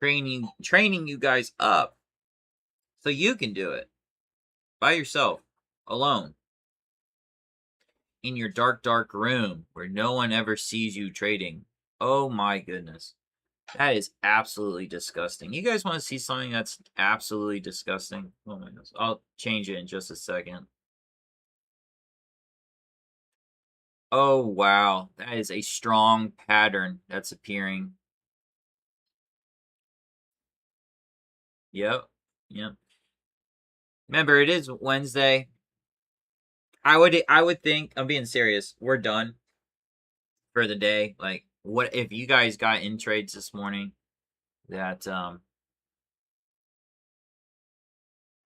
[SPEAKER 1] training you guys up so you can do it by yourself, alone, in your dark, dark room where no one ever sees you trading. Oh my goodness. That is absolutely disgusting. You guys want to see something that's absolutely disgusting? Oh my goodness. I'll change it in just a second. Oh, wow. That is a strong pattern that's appearing. Yep. Yep. Remember, it is Wednesday. I would think, I'm being serious, we're done for the day. Like, what if you guys got in trades this morning that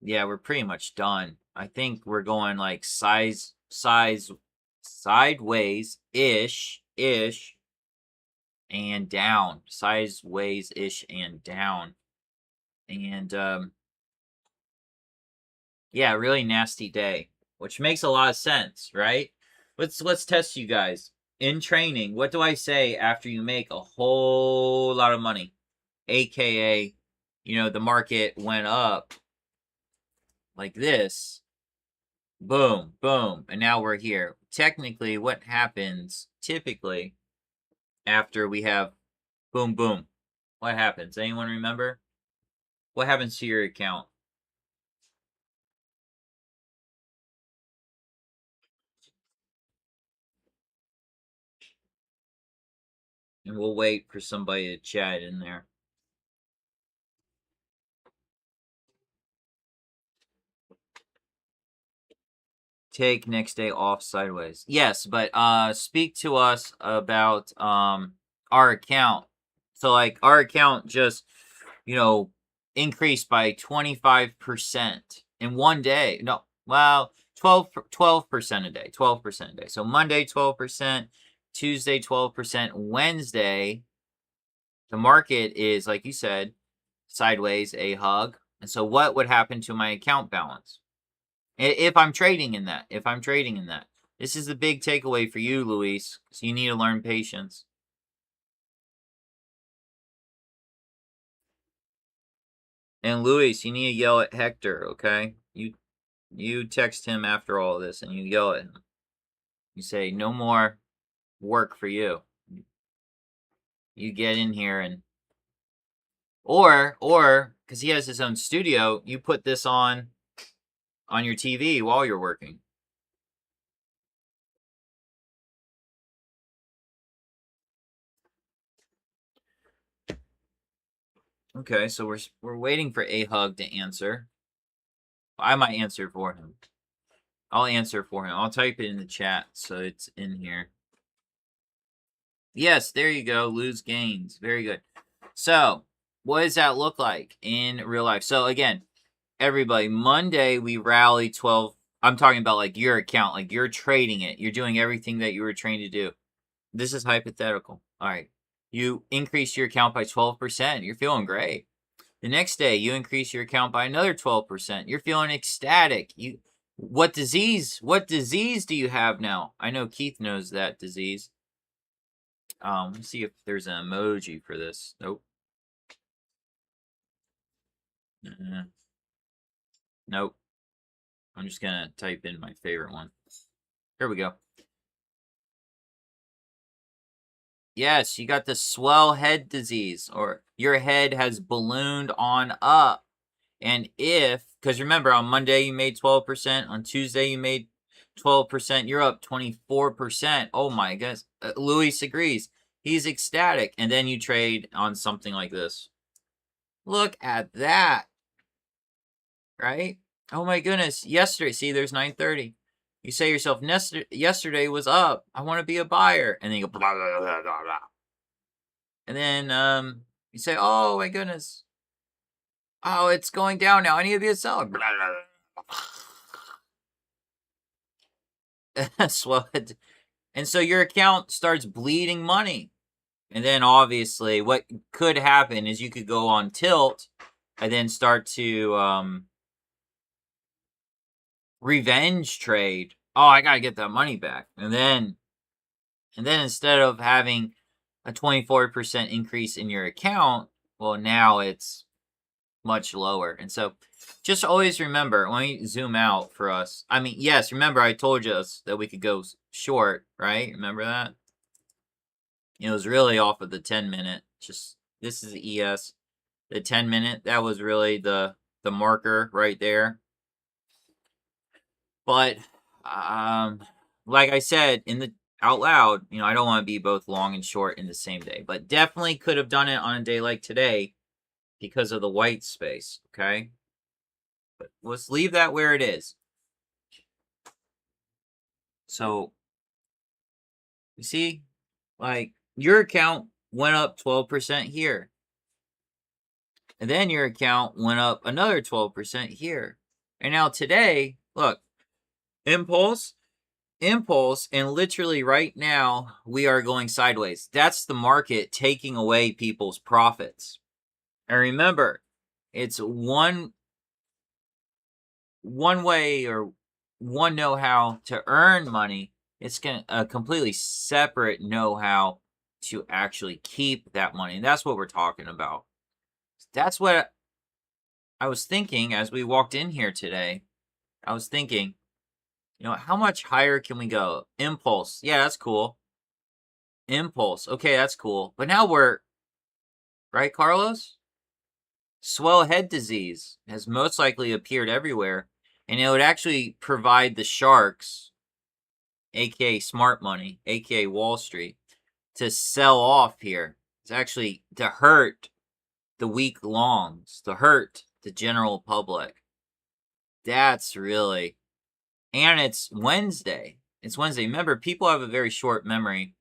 [SPEAKER 1] yeah, we're pretty much done. I think we're going like sideways ish and down. Sideways ish and down. And yeah, really nasty day, which makes a lot of sense, right? Let's test you guys. In training, what do I say after you make a whole lot of money? AKA, the market went up like this. Boom, boom, and now we're here. Technically, what happens typically after we have boom, boom? What happens? Anyone remember? What happens to your account? And we'll wait for somebody to chat in there. Take next day off sideways. Yes, but speak to us about our account. So like our account just, increased by 25% in one day. No, well, 12% a day. 12% a day. So Monday 12%, Tuesday 12%, Wednesday the market is, like you said, sideways, a hug. And so what would happen to my account balance? If I'm trading in that, this is the big takeaway for you, Luis. So you need to learn patience. And Luis, you need to yell at Hector, okay? You text him after all this and you yell at him. You say, no more work for you. You get in here and or because he has his own studio, you put this on your TV while you're working. Okay, so we're waiting for A-Hug to answer. I might answer for him. I'll answer for him. I'll type it in the chat so it's in here. Yes, there you go. Lose gains. Very good. So, what does that look like in real life? So, again, everybody, Monday we rally 12. I'm talking about like your account, like you're trading it. You're doing everything that you were trained to do. This is hypothetical. All right. You increase your account by 12%. You're feeling great. The next day, you increase your account by another 12%. You're feeling ecstatic. What disease do you have now? I know Keith knows that disease. Let's see if there's an emoji for this. Nope. Nope. I'm just gonna type in my favorite one. Here we go. Yes, you got the swell head disease, or your head has ballooned on up. And because remember, on Monday you made 12%, on Tuesday you made 12%, you're up 24%. Oh my goodness. Luis agrees. He's ecstatic. And then you trade on something like this. Look at that. Right? Oh my goodness. Yesterday, see, there's 9:30. You say to yourself, yesterday was up. I want to be a buyer. And then you go, blah, blah, blah, blah, blah. And then you say, oh my goodness. Oh, it's going down now. I need to be a seller. Blah, blah, blah. Swell. And so your account starts bleeding money. And then obviously what could happen is you could go on tilt and then start to revenge trade. Oh, I gotta get that money back. And then instead of having a 24% increase in your account, well, now it's much lower. And so just always remember, when we zoom out for us, I mean, yes, remember I told you that we could go short, right? Remember that? It was really off of the 10-minute. Just, this is the ES. The 10-minute, that was really the marker right there. But, like I said, out loud, I don't want to be both long and short in the same day. But definitely could have done it on a day like today because of the white space, okay? But let's leave that where it is. So, you see, like, your account went up 12% here. And then your account went up another 12% here. And now today, look, impulse, and literally right now, we are going sideways. That's the market taking away people's profits. And remember, it's one way or one know-how to earn money. It's a completely separate know-how to actually keep that money. And that's what we're talking about. That's what I was thinking as we walked in here today. I was thinking, how much higher can we go? Impulse. Yeah, that's cool. Impulse. Okay, that's cool. But now right, Carlos? Swell head disease has most likely appeared everywhere. And it would actually provide the sharks, aka smart money, aka Wall Street, to sell off here. It's actually to hurt the weak longs, to hurt the general public. That's really, and it's Wednesday. It's Wednesday. Remember, people have a very short memory.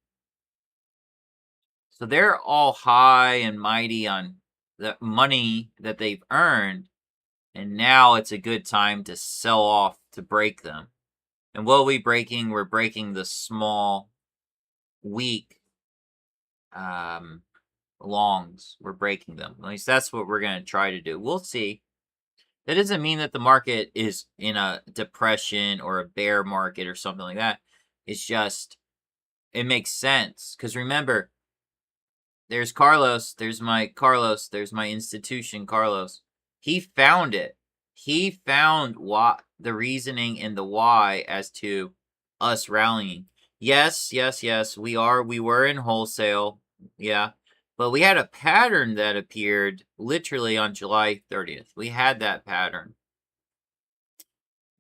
[SPEAKER 1] So they're all high and mighty on the money that they've earned. And now it's a good time to sell off to break them. And what are we breaking? We're breaking the small, weak longs. We're breaking them. At least that's what we're going to try to do. We'll see. That doesn't mean that the market is in a depression or a bear market or something like that. It's just, it makes sense. Because remember, there's Carlos. There's my Carlos. There's my institution, Carlos. He found it. He found the reasoning and the why as to us rallying. Yes. We were in wholesale. Yeah. But we had a pattern that appeared literally on July 30th. We had that pattern.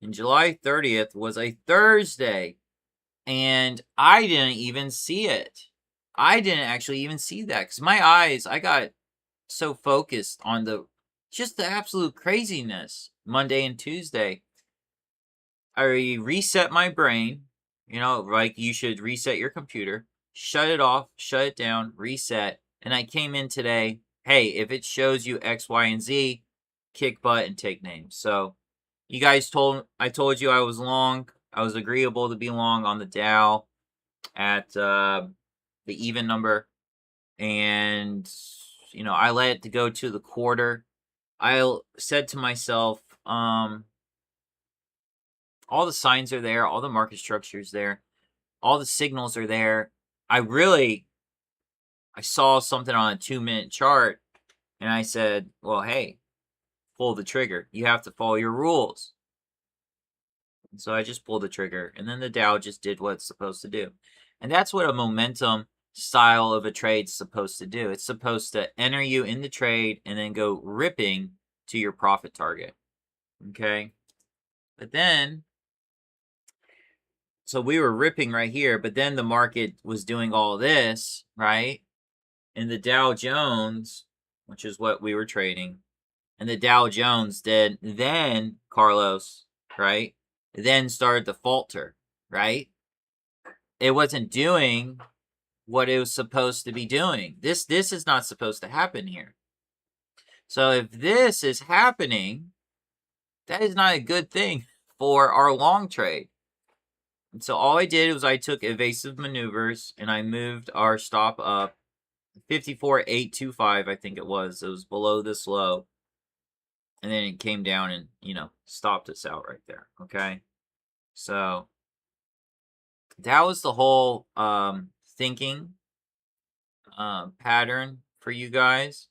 [SPEAKER 1] And July 30th was a Thursday. And I didn't even see it. I didn't actually even see that. Because my eyes, I got so focused on just the absolute craziness Monday and Tuesday. I reset my brain, like you should reset your computer, shut it off, shut it down, reset. And I came in today, hey, if it shows you X, Y, and Z, kick butt and take names. So you guys I told you I was long. I was agreeable to be long on the Dow at the even number. And, I let it go to the quarter. I said to myself, All the signs are there. All the market structures there. All the signals are there. I saw something on a 2-minute chart, and I said, well, hey, pull the trigger. You have to follow your rules. And so I just pulled the trigger, and then the Dow just did what it's supposed to do. And that's what a momentum style of a trade's supposed to do. It's supposed to enter you in the trade and then go ripping to your profit target. Okay? But then, so we were ripping right here, but then the market was doing all this, right? And the Dow Jones, which is what we were trading, and the Dow Jones did, then Carlos, right? Then started to falter, right? It wasn't doing what it was supposed to be doing. This is not supposed to happen here. So if this is happening, that is not a good thing for our long trade. And so all I did was I took evasive maneuvers and I moved our stop up 54,825, I think it was. It was below this low. And then it came down and, stopped us out right there. Okay. So that was the whole thinking pattern for you guys.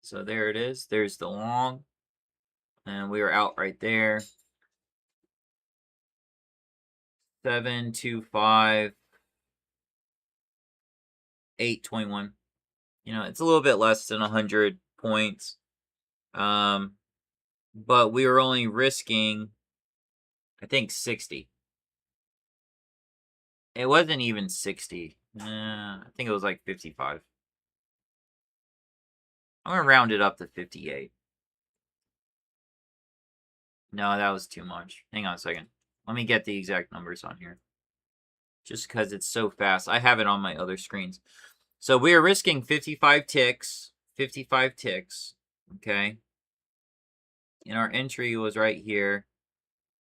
[SPEAKER 1] So there it is. There's the long. And we were out right there. 725, 821. It's a little bit less than 100 points. But we were only risking, I think, 60. It wasn't even 60. I think it was like 55. I'm going to round it up to 58. No, that was too much. Hang on a second. Let me get the exact numbers on here. Just because it's so fast. I have it on my other screens. So we are risking 55 ticks. 55 ticks. Okay. And our entry was right here.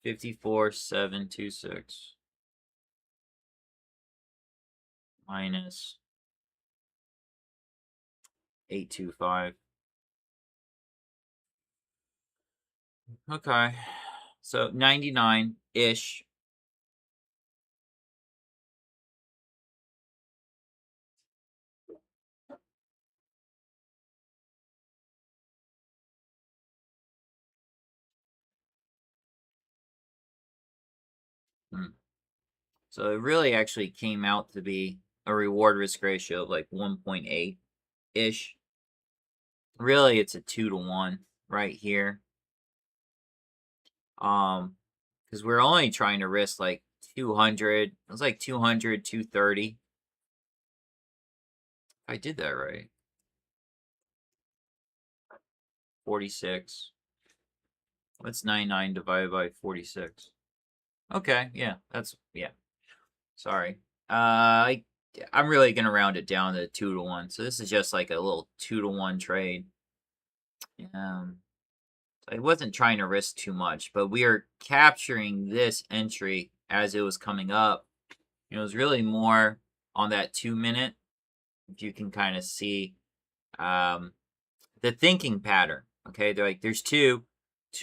[SPEAKER 1] 54,726. Minus 825. Okay. So 99-ish. So it really actually came out to be a reward risk ratio of like 1.8-ish. Really, it's a 2-to-1 right here. Because we're only trying to risk like 200. It was like 200, 230. I did that right. 46. What's 99 divided by 46? Okay, yeah, yeah. Sorry. I'm really gonna round it down to 2-to-1. So this is just like a little 2-to-1 trade. I wasn't trying to risk too much, but we are capturing this entry as it was coming up. It was really more on that 2-minute. If you can kind of see the thinking pattern. Okay, there's two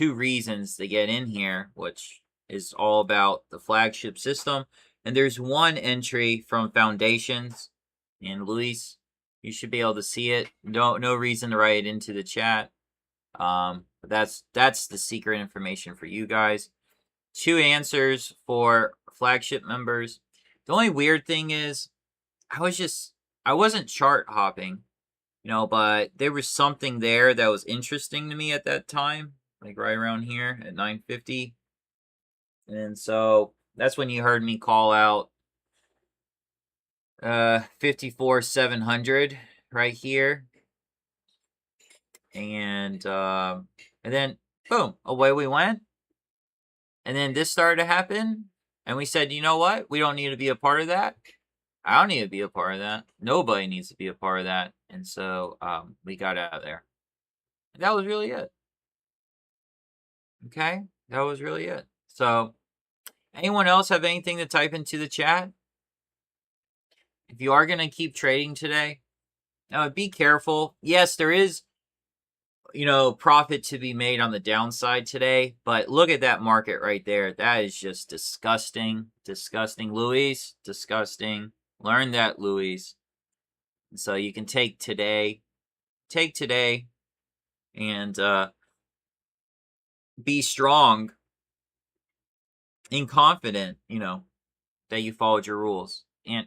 [SPEAKER 1] reasons to get in here, which is all about the flagship system. And there's one entry from Foundations. And Luis, you should be able to see it. No reason to write it into the chat. But that's the secret information for you guys. 2 answers for flagship members. The only weird thing is I wasn't chart hopping, but there was something there that was interesting to me at that time, like right around here at 950. And so that's when you heard me call out 54,700 right here. And then boom, away we went. And then this started to happen. And we said, you know what? We don't need to be a part of that. I don't need to be a part of that. Nobody needs to be a part of that. And so we got out of there. And that was really it. Okay? That was really it. So anyone else have anything to type into the chat? If you are going to keep trading today, be careful. Yes, there is. profit to be made on the downside today. But look at that market right there. That is just disgusting. Disgusting, Luis. Disgusting. Learn that, Luis. So you can take today. Take today and be strong and confident, that you followed your rules. And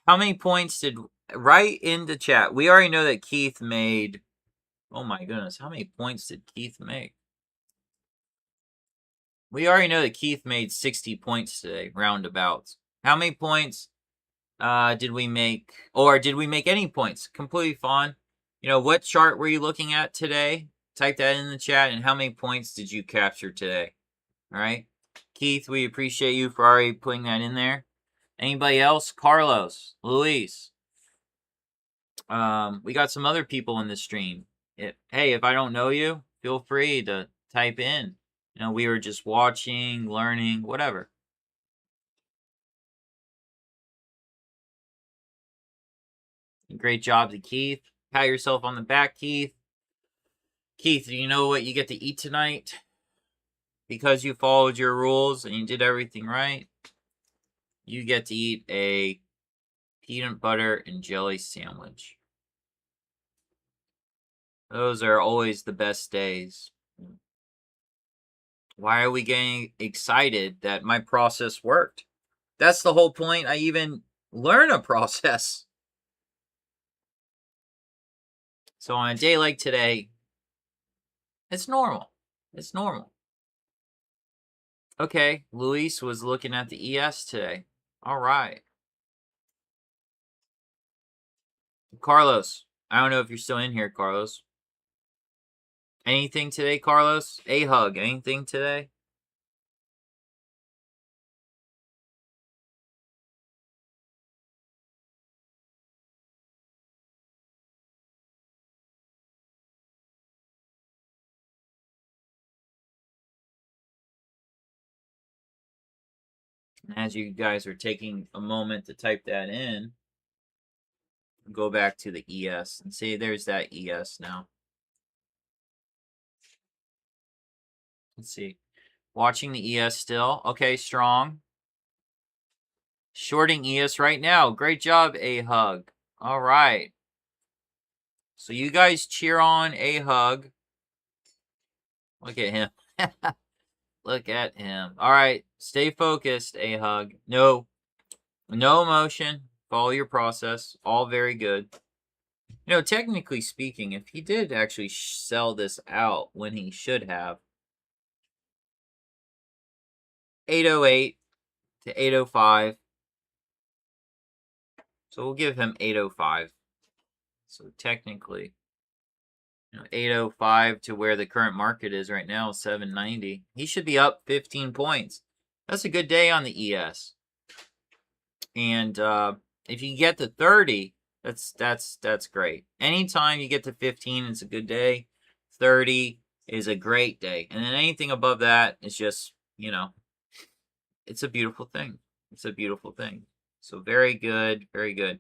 [SPEAKER 1] how many points did, right in the chat, we already know that Keith made, oh my goodness, how many points did Keith make? We already know that Keith made 60 points today, roundabouts. How many points did we make, or did we make any points? Completely fine. What chart were you looking at today? Type that in the chat, and how many points did you capture today? All right. Keith, we appreciate you for already putting that in there. Anybody else? Carlos, Luis. We got some other people in the stream. Hey, if I don't know you, feel free to type in. We were just watching, learning, whatever. Great job to Keith. Pat yourself on the back, Keith. Keith, do you know what you get to eat tonight? Because you followed your rules and you did everything right, you get to eat a peanut butter and jelly sandwich. Those are always the best days. Why are we getting excited that my process worked? That's the whole point. I even learn a process. So on a day like today, it's normal. It's normal. Okay, Luis was looking at the ES today. All right. Carlos, I don't know if you're still in here, Carlos. Anything today, Carlos? A hug, anything today? And as you guys are taking a moment to type that in, go back to the ES and see there's that ES now. Let's see. Watching the ES still. Okay, strong. Shorting ES right now. Great job, A Hug. All right. So you guys cheer on A Hug. Look at him. Look at him. All right. Stay focused, A Hug. No emotion. Follow your process. All very good. Technically speaking, if he did actually sell this out when he should have, 808 to 805. So we'll give him 805. So technically, 805 to where the current market is right now, 790. He should be up 15 points. That's a good day on the ES. And if you get to 30, that's great. Anytime you get to 15, it's a good day. 30 is a great day. And then anything above that is just, it's a beautiful thing. It's a beautiful thing. So very good, very good.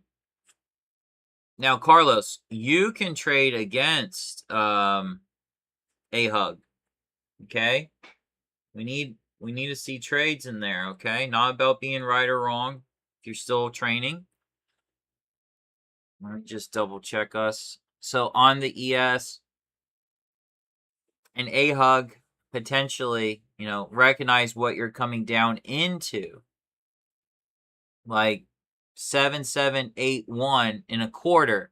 [SPEAKER 1] Now, Carlos, you can trade against A Hug. Okay? We need to see trades in there, okay? Not about being right or wrong. If you're still training. Let me just double check us. So on the ES, an A Hug potentially, recognize what you're coming down into. Like 7781 and a quarter.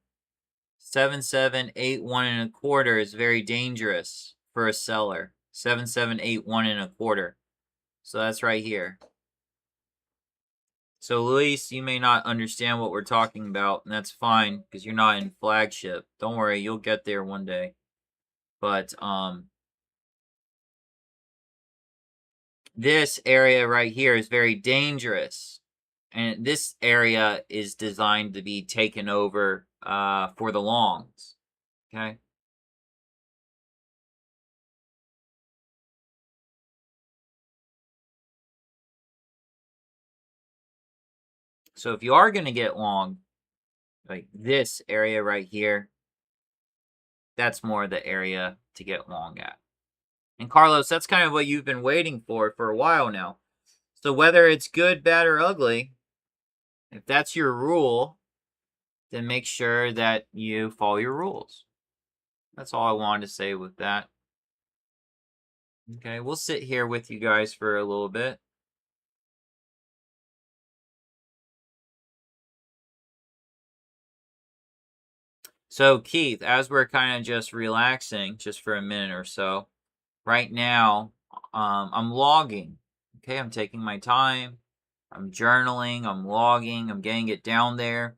[SPEAKER 1] 7781 and a quarter is very dangerous for a seller. 7781 and a quarter. So that's right here. So Luis, you may not understand what we're talking about, and that's fine because you're not in flagship. Don't worry, you'll get there one day. But this area right here is very dangerous. And this area is designed to be taken over for the longs. Okay? So if you are going to get long, like this area right here, that's more the area to get long at. And Carlos, that's kind of what you've been waiting for a while now. So whether it's good, bad, or ugly, if that's your rule, then make sure that you follow your rules. That's all I wanted to say with that. Okay, we'll sit here with you guys for a little bit. So Keith, as we're kind of just relaxing just for a minute or so, right now, I'm logging. Okay, I'm taking my time. I'm journaling, I'm logging, I'm getting it down there.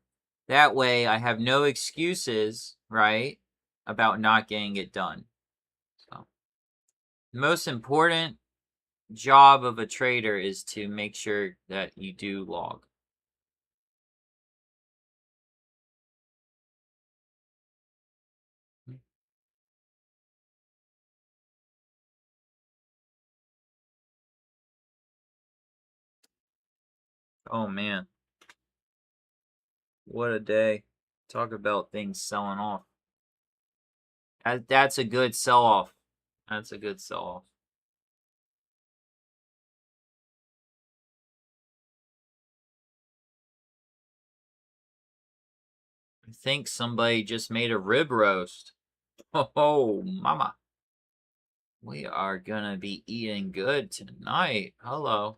[SPEAKER 1] That way I have no excuses, right, about not getting it done. So, the most important job of a trader is to make sure that you do log. Oh man, what a day. Talk about things selling off. That's a good sell off. That's a good sell off. I think somebody just made a rib roast. Oh, mama. We are gonna be eating good tonight. Hello.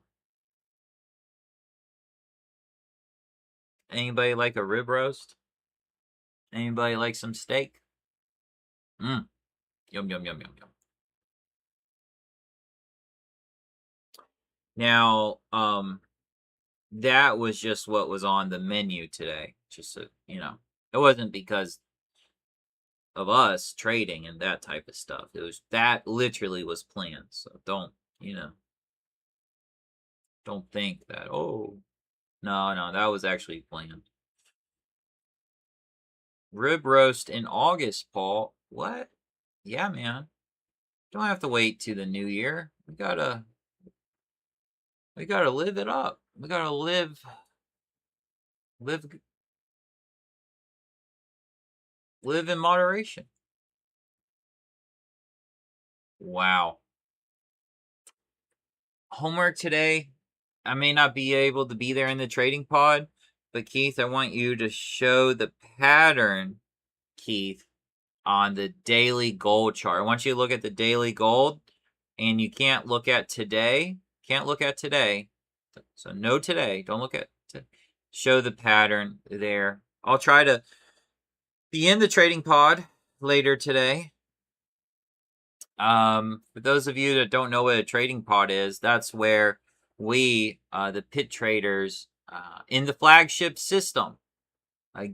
[SPEAKER 1] Anybody like a rib roast? Anybody like some steak? Yum, yum, yum, yum, yum. Now, that was just what was on the menu today. Just so, you know, it wasn't because of us trading and that type of stuff. It was that literally was planned. So don't, you know, don't think that, oh, no, that was actually planned. Rib roast in August, Paul. What? Yeah, man. Don't have to wait to the new year. We gotta live it up. We gotta live in moderation. Wow. Homework today. I may not be able to be there in the trading pod, but Keith, I want you to show the pattern, Keith, on the daily gold chart. I want you to look at the daily gold, and you can't look at today. Can't look at today. So no today. Don't look at show the pattern there. I'll try to be in the trading pod later today. For those of you that don't know what a trading pod is, that's where we, the pit traders, in the flagship system,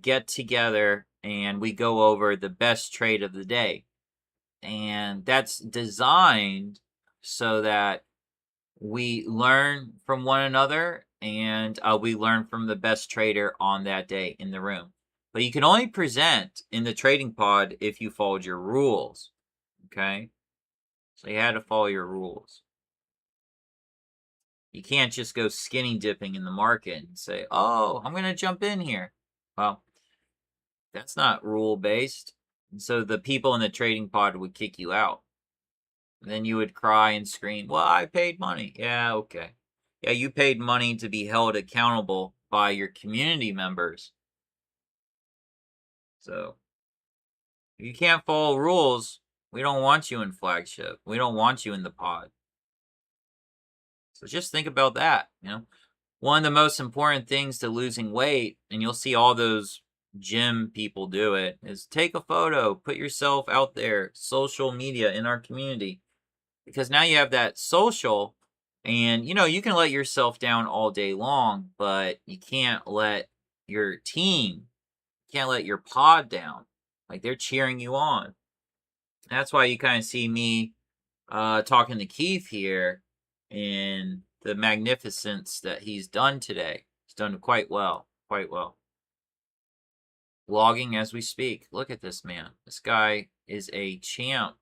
[SPEAKER 1] get together and we go over the best trade of the day. And that's designed so that we learn from one another and we learn from the best trader on that day in the room. But you can only present in the trading pod if you followed your rules. Okay? So you had to follow your rules. You can't just go skinny dipping in the market and say, oh, I'm going to jump in here. Well, that's not rule based. So the people in the trading pod would kick you out. And then you would cry and scream, well, I paid money. Yeah, okay. Yeah, you paid money to be held accountable by your community members. So if you can't follow rules, we don't want you in flagship. We don't want you in the pod. So just think about that, you know. One of the most important things to losing weight, and you'll see all those gym people do it, is take a photo, put yourself out there, social media in our community. Because now you have that social, and you know, you can let yourself down all day long, but you can't let your team, can't let your pod down. Like they're cheering you on. That's why you kind of see me talking to Keith here in the magnificence that he's done today. He's done quite well, quite well. Logging as we speak. Look at this man. This guy is a champ.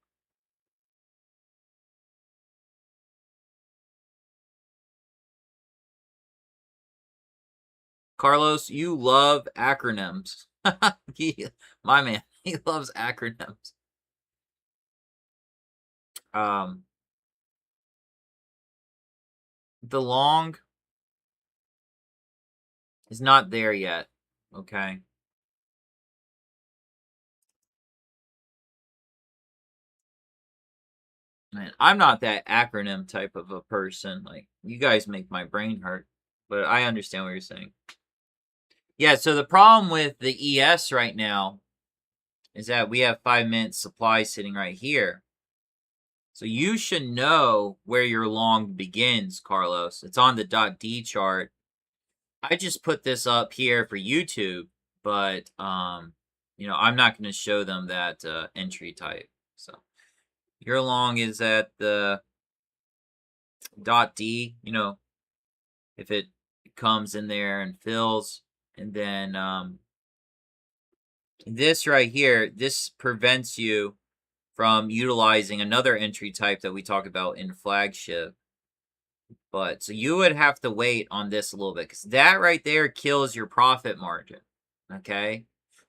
[SPEAKER 1] Carlos, you love acronyms. My man, he loves acronyms. the long is not there yet, okay? Man, I'm not that acronym type of a person. Like, you guys make my brain hurt, but I understand what you're saying. Yeah, so the problem with the ES right now is that we have 5 minutes supply sitting right here. So you should know where your long begins, Carlos. It's on the .D chart. I just put this up here for YouTube, but you know, I'm not going to show them that entry type. So your long is at the .D, you know, if it comes in there and fills, and then this right here, this prevents you from utilizing another entry type that we talk about in flagship. But so you would have to wait on this a little bit, because that right there kills your profit margin. Okay,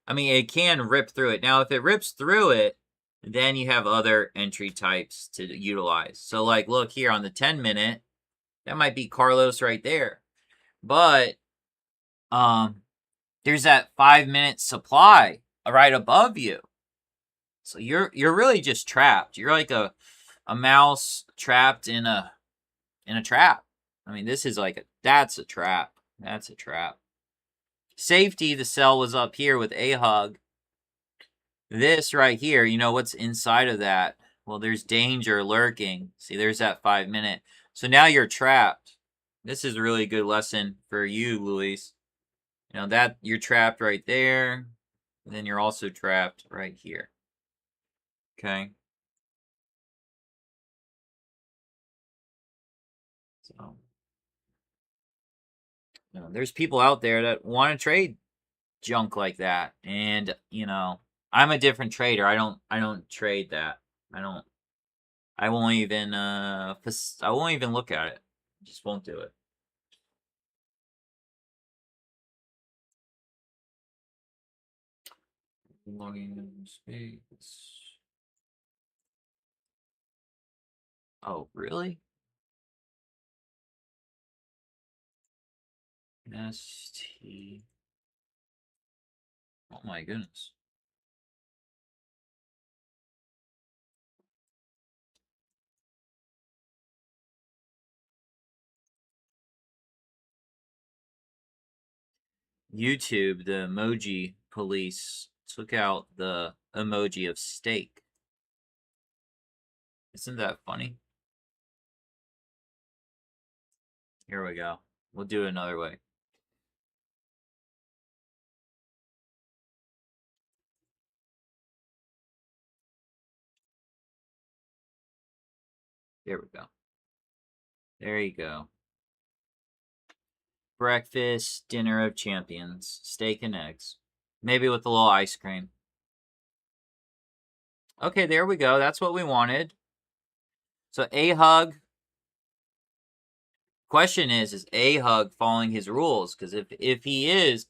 [SPEAKER 1] I mean, it can rip through it. Now if it rips through it, then you have other entry types to utilize. So like, look here on the 10-minute, that might be Carlos right there. But there's that 5-minute supply right above you. So you're really just trapped. You're like a mouse trapped in a trap. I mean, this is like that's a trap. That's a trap. Safety, the sell was up here with a hug. This right here, you know what's inside of that? Well, there's danger lurking. See, there's that 5-minute. So now you're trapped. This is a really good lesson for you, Luis. You know, that you're trapped right there. And then you're also trapped right here. Okay. So, you know, there's people out there that want to trade junk like that. And, you know, I'm a different trader. I don't trade that. I won't even look at it. Just won't do it. Logging in space. Oh, really? ST. Oh my goodness. YouTube, the emoji police took out the emoji of steak. Isn't that funny? Here we go. We'll do it another way. There we go. There you go. Breakfast, dinner of champions, steak and eggs. Maybe with a little ice cream. Okay, there we go. That's what we wanted. So a hug. Question is a hug following his rules? Because if he is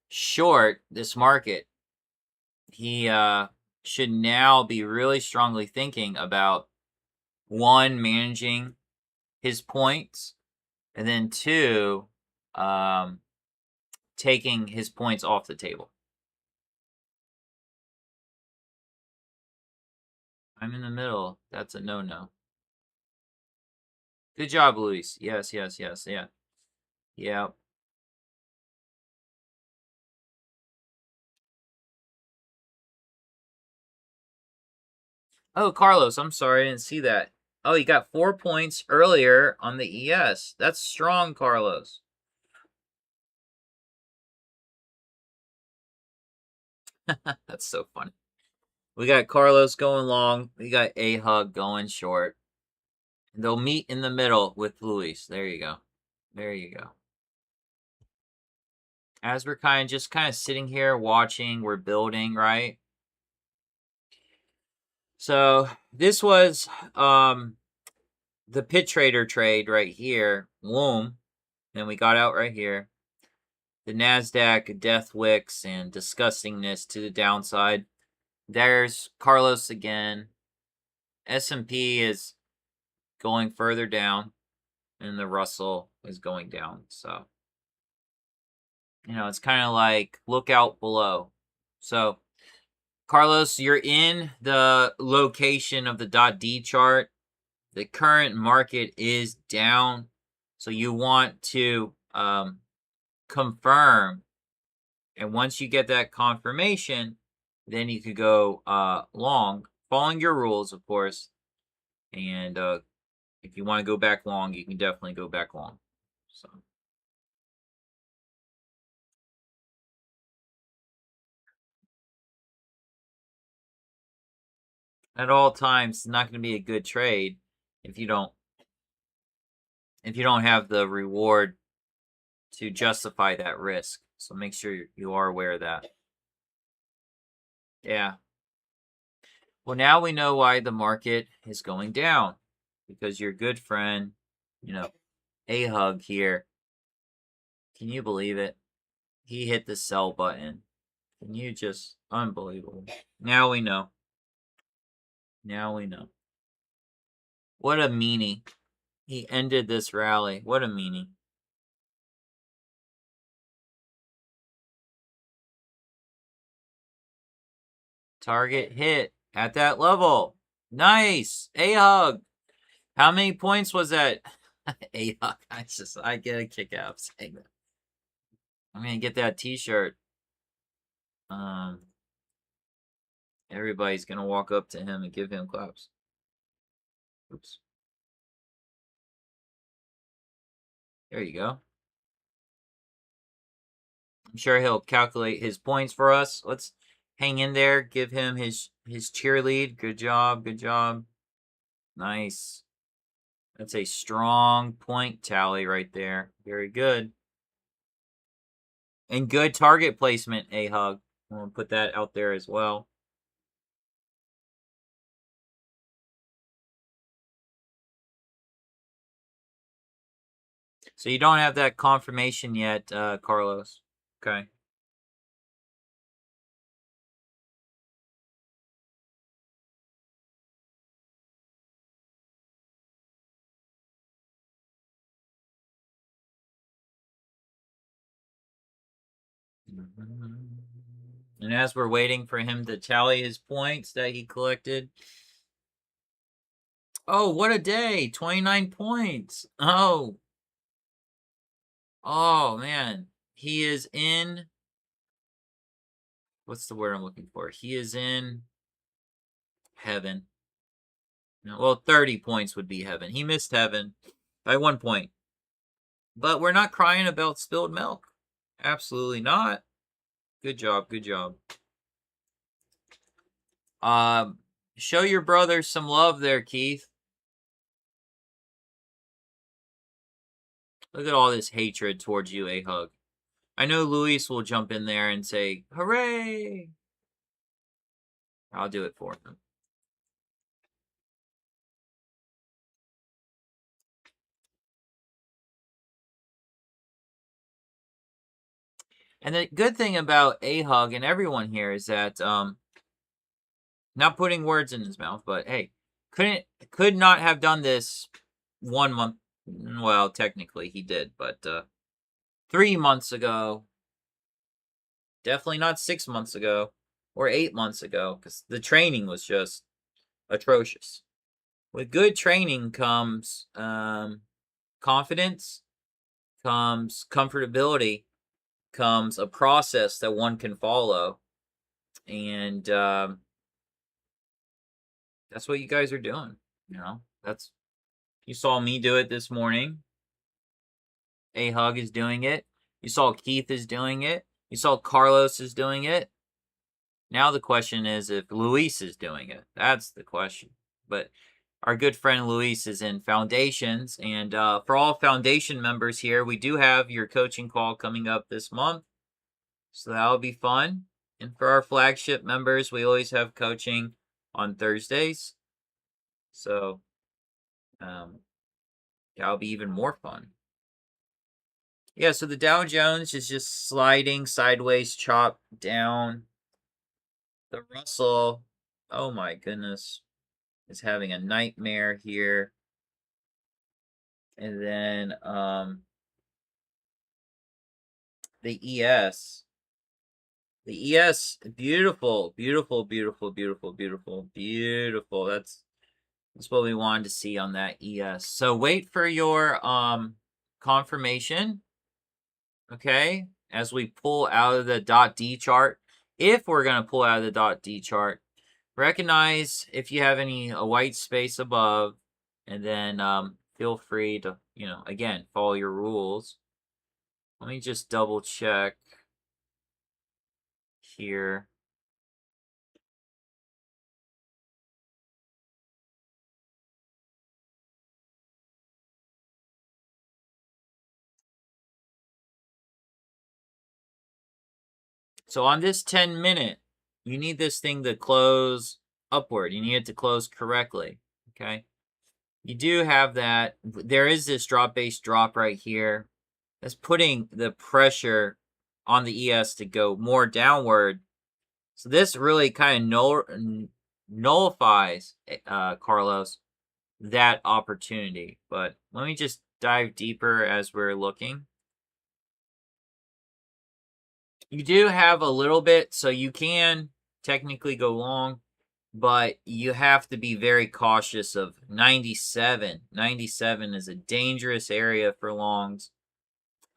[SPEAKER 1] short this market, he should now be really strongly thinking about, one, managing his points, and then two, taking his points off the table. I'm in the middle. That's a no-no. Good job, Luis. Yes, yes, yes, yeah. Yeah. Oh, Carlos, I'm sorry, I didn't see that. Oh, you got 4 points earlier on the ES. That's strong, Carlos. That's so funny. We got Carlos going long. We got a hug going short. And they'll meet in the middle with Luis. There you go. There you go. As we're kind of sitting here watching, we're building, right? So this was the pit trader trade right here. Boom. Then we got out right here. The NASDAQ death wicks and disgustingness to the downside. There's Carlos again. S&P is going further down, and the Russell is going down. So, it's kind of like look out below. So, Carlos, you're in the location of the .D chart. The current market is down, so you want to confirm. And once you get that confirmation, then you could go long, following your rules, of course. And if you want to go back long, you can definitely go back long. So. At all times, it's not going to be a good trade if you don't have the reward to justify that risk. So make sure you are aware of that. Yeah. Well, now we know why the market is going down, because your good friend, A-Hug here. Can you believe it? He hit the sell button. Can you just, unbelievable. Now we know. Now we know. What a meanie. He ended this rally. What a meanie. Target hit at that level. Nice. A-Hug. How many points was that? A-Hug. I get a kick out of saying that. I'm going to get that t-shirt. Everybody's going to walk up to him and give him claps. Oops. There you go. I'm sure he'll calculate his points for us. Let's hang in there. Give him his cheerlead. Good job. Good job. Nice. That's a strong point tally right there. Very good. And good target placement, A-Hug. I'm going to put that out there as well. So you don't have that confirmation yet, Carlos. Okay. And as we're waiting for him to tally his points that he collected. Oh, what a day. 29 points. Oh. Oh, man. He is in... What's the word I'm looking for? He is in heaven. No, well, 30 points would be heaven. He missed heaven by 1 point. But we're not crying about spilled milk. Absolutely not. Good job. Good job. Show your brother some love there, Keith. Look at all this hatred towards you, A-Hug. I know Luis will jump in there and say, hooray! I'll do it for him. And the good thing about A-Hug and everyone here is that, not putting words in his mouth, but hey, could not have done this 1 month. Well, technically he did, but 3 months ago. Definitely not 6 months ago or 8 months ago, because the training was just atrocious. With good training comes confidence, comes comfortability, comes a process that one can follow. And that's what you guys are doing. You saw me do it this morning. A-Hug is doing it. You saw Keith is doing it. You saw Carlos is doing it. Now the question is if Luis is doing it. That's the question. But our good friend Luis is in Foundations. And for all Foundation members here, we do have your coaching call coming up this month. So that'll be fun. And for our flagship members, we always have coaching on Thursdays. So that'll be even more fun. Yeah, so the Dow Jones is just sliding sideways, chop down. The Russell, oh my goodness. is having a nightmare here. And then the ES. The ES, beautiful, beautiful, beautiful, beautiful, beautiful, beautiful. That's what we wanted to see on that ES. So wait for your confirmation, okay? As we pull out of the .D chart, if we're gonna pull out of the .D chart, recognize if you have any white space above, and then feel free to, you know, again, follow your rules. Let me just double check here. So on this 10-minute, you need this thing to close upward. You need it to close correctly, okay? You do have that. There is this drop-based drop right here. That's putting the pressure on the ES to go more downward. So this really kind of nullifies, Carlos, that opportunity. But let me just dive deeper as we're looking. You do have a little bit, so you can technically go long, but you have to be very cautious of 97. 97 is a dangerous area for longs.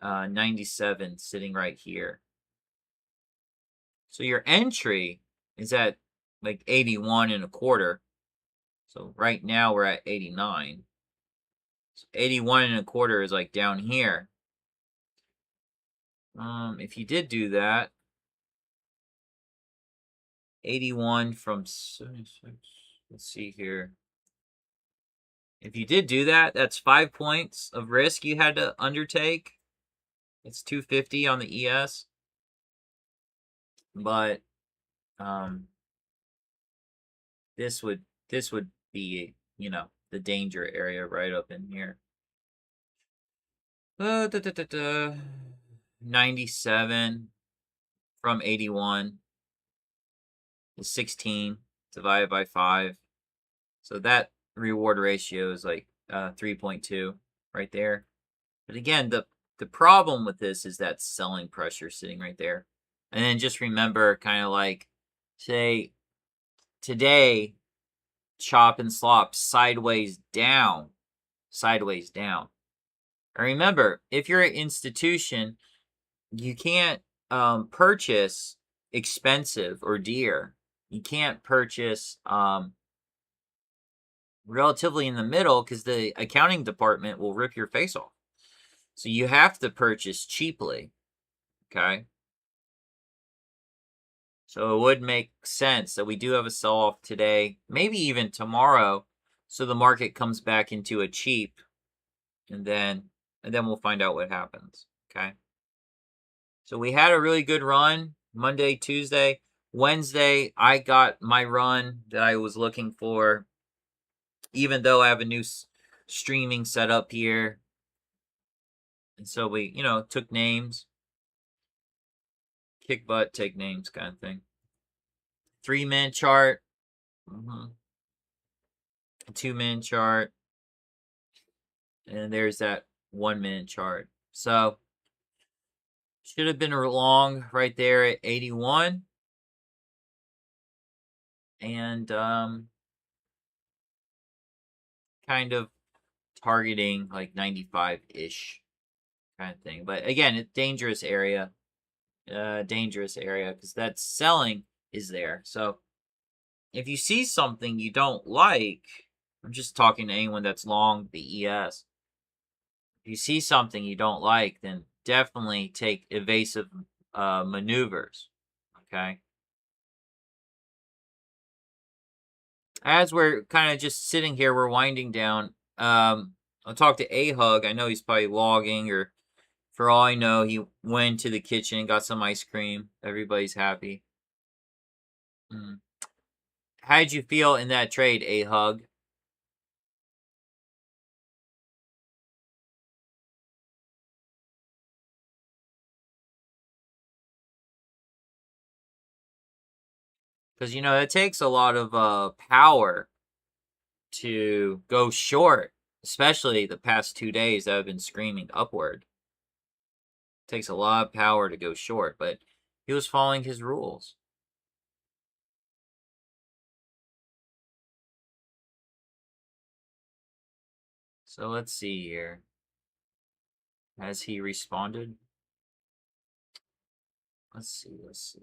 [SPEAKER 1] 97 sitting right here. So your entry is at like 81 and a quarter. So right now we're at 89. So 81 and a quarter is like down here. If you did do that, 81 from 76. Let's see here. If you did do that, that's 5 points of risk you had to undertake. It's 250 on the ES. But this would be, you know, the danger area right up in here. 97 from 81 is 16 divided by 5. So that reward ratio is like 3.2 right there. But again, the problem with this is that selling pressure sitting right there. And then just remember, kind of like, say, today, chop and slop sideways down. Sideways down. And remember, if you're an institution, you can't purchase expensive or dear. You can't purchase relatively in the middle because the accounting department will rip your face off. So you have to purchase cheaply, okay? So it would make sense that we do have a sell-off today, maybe even tomorrow, so the market comes back into a cheap, and then we'll find out what happens, okay? So we had a really good run Monday, Tuesday. Wednesday, I got my run that I was looking for, even though I have a new streaming setup here. And so we, you know, took names. Kick butt, take names kind of thing. 3-minute chart. 2-minute chart. And there's that 1-minute chart. So should have been long right there at 81. And kind of targeting like 95-ish kind of thing. But again, it's dangerous area. Dangerous area because that selling is there. So if you see something you don't like, I'm just talking to anyone that's long the ES. If you see something you don't like, then definitely take evasive maneuvers, okay? As we're kind of just sitting here, we're winding down. I'll talk to A-Hug. I know he's probably logging, or for all I know, he went to the kitchen and got some ice cream. Everybody's happy. How did you feel in that trade, A-Hug? Because, you know, it takes a lot of power to go short, especially the past 2 days that have been screaming upward. Takes a lot of power to go short, but he was following his rules. So let's see here. Has he responded? Let's see.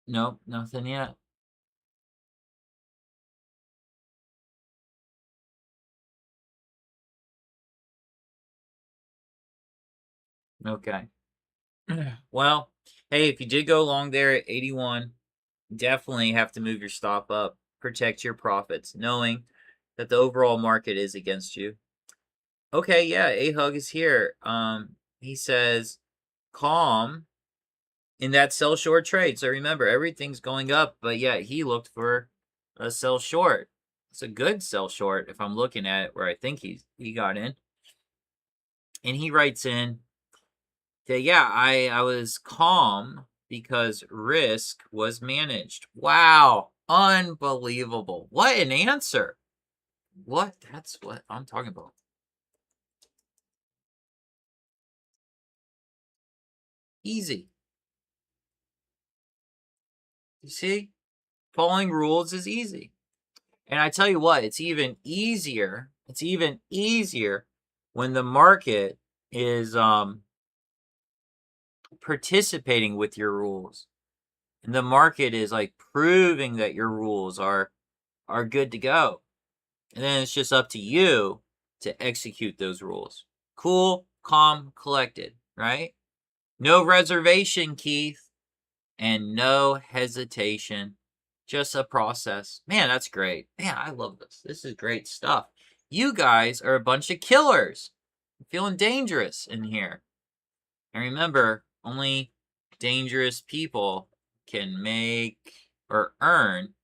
[SPEAKER 1] Nope, nothing yet. Okay. Well, hey, if you did go long there at 81, definitely have to move your stop up, protect your profits, knowing that the overall market is against you. Okay, yeah, A-Hug is here. He says, calm in that sell short trade. So remember, everything's going up, but yeah, he looked for a sell short. It's a good sell short if I'm looking at it where I think he got in. And he writes in that, yeah, I was calm because risk was managed. Wow, unbelievable. What an answer. What? That's what I'm talking about. Easy. You see? Following rules is easy. And I tell you what, it's even easier. It's even easier when the market is participating with your rules. And the market is like proving that your rules are good to go. And then it's just up to you to execute those rules. Cool, calm, collected, right? No reservation, Keith, and no hesitation. Just a process. Man, that's great. Man, I love this. This is great stuff. You guys are a bunch of killers. I'm feeling dangerous in here. And remember, only dangerous people can make or earn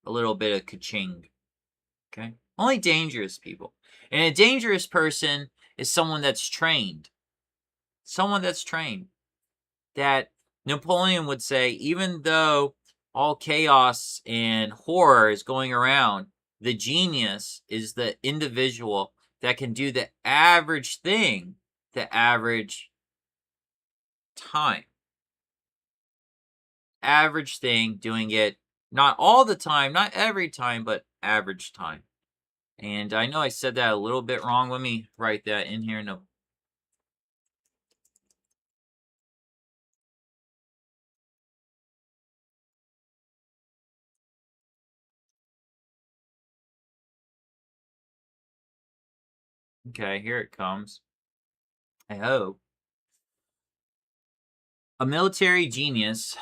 [SPEAKER 1] a little bit of ka-ching. Okay? Only dangerous people. And a dangerous person is someone that's trained. Someone that's trained. That Napoleon would say, even though all chaos and horror is going around, the genius is the individual that can do the average thing, the average time. Average thing, doing it not all the time, not every time, but average time. And I know I said that a little bit wrong. Let me write that in here. No. Okay, here it comes. I hope. A military genius,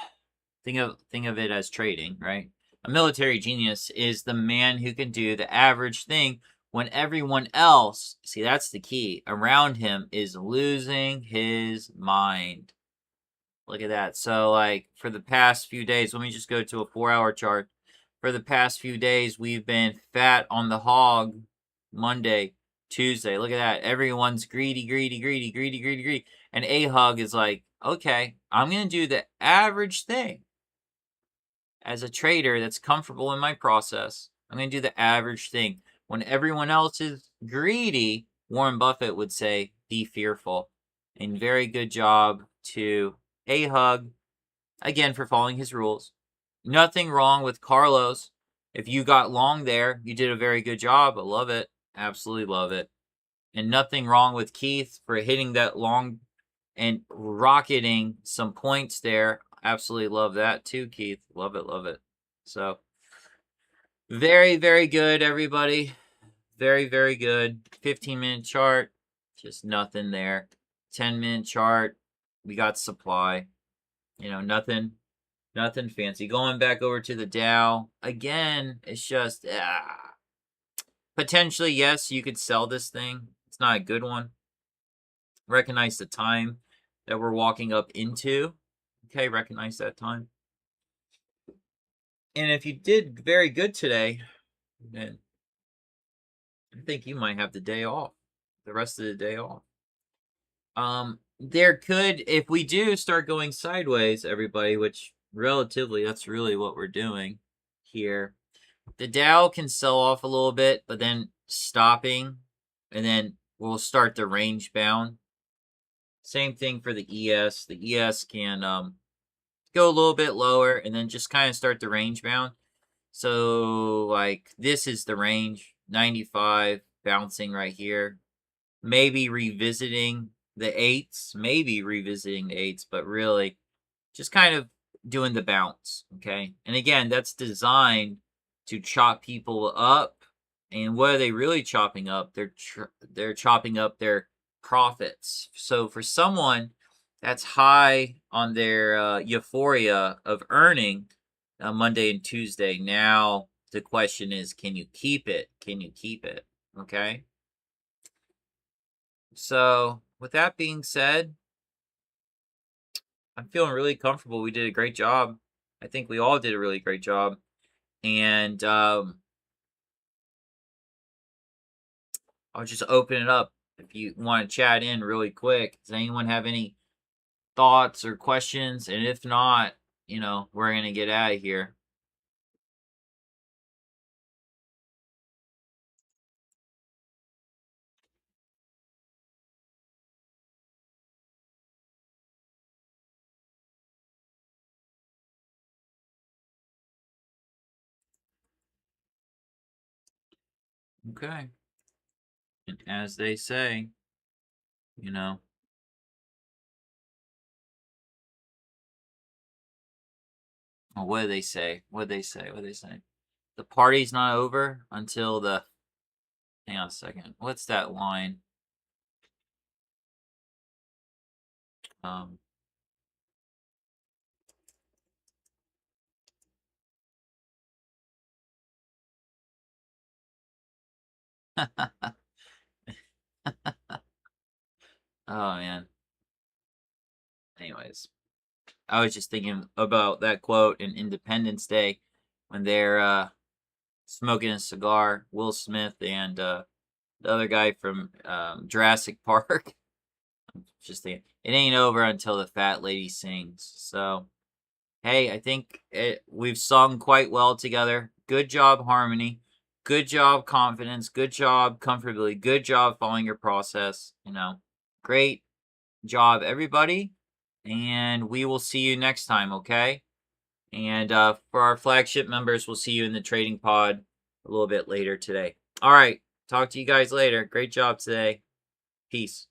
[SPEAKER 1] think of it as trading, right? A military genius is the man who can do the average thing when everyone else, see, that's the key, around him is losing his mind. Look at that. So, like, for the past few days, let me just go to a 4-hour chart. For the past few days, we've been fat on the hog Monday, Tuesday. Look at that. Everyone's greedy. And A-Hug is like, okay, I'm going to do the average thing. As a trader that's comfortable in my process, I'm going to do the average thing. When everyone else is greedy, Warren Buffett would say, be fearful. And very good job to A-Hug, again, for following his rules. Nothing wrong with Carlos. If you got long there, you did a very good job. I love it. Absolutely love it. And nothing wrong with Keith for hitting that long and rocketing some points there. Absolutely love that too, Keith. Love it, love it. So, very, very good, everybody. Very, very good. 15-minute chart, just nothing there. 10-minute chart, we got supply. You know, nothing fancy. Going back over to the Dow, again, it's just, potentially, yes, you could sell this thing. It's not a good one. Recognize the time that we're walking up into. Okay, recognize that time. And if you did very good today, then I think you might have the day off, the rest of the day off. There could, if we do start going sideways, everybody, which Relatively, that's really what we're doing here. The Dow can sell off a little bit, but then stopping, and then we'll start the range bound. Same thing for the ES. The ES can go a little bit lower and then just kind of start the range bound. So like this is the range, 95, bouncing right here. Maybe revisiting the 8s, but really just kind of doing the bounce, okay? And again, that's designed to chop people up. And what are they really chopping up? They're chopping up their profits. So for someone that's high on their euphoria of earning Monday and Tuesday, now the question is, can you keep it? Can you keep it? Okay. So with that being said, I'm feeling really comfortable. We did a great job. I think we all did a really great job. And I'll just open it up if you want to chat in really quick. Does anyone have any thoughts or questions? And if not, you know, we're going to get out of here. Okay. And as they say, you know, well, what do they say? What do they say? What do they say? The party's not over until the, hang on a second. What's that line? Um, oh man. Anyways, I was just thinking about that quote in Independence Day when they're smoking a cigar, Will Smith and the other guy from Jurassic Park. Just thinking, it ain't over until the fat lady sings. So, hey, I think we've sung quite well together. Good job, harmony. Good job, confidence. Good job, comfortably. Good job following your process. You know, great job, everybody. And we will see you next time, okay? And for our flagship members, we'll see you in the trading pod a little bit later today. All right. Talk to you guys later. Great job today. Peace.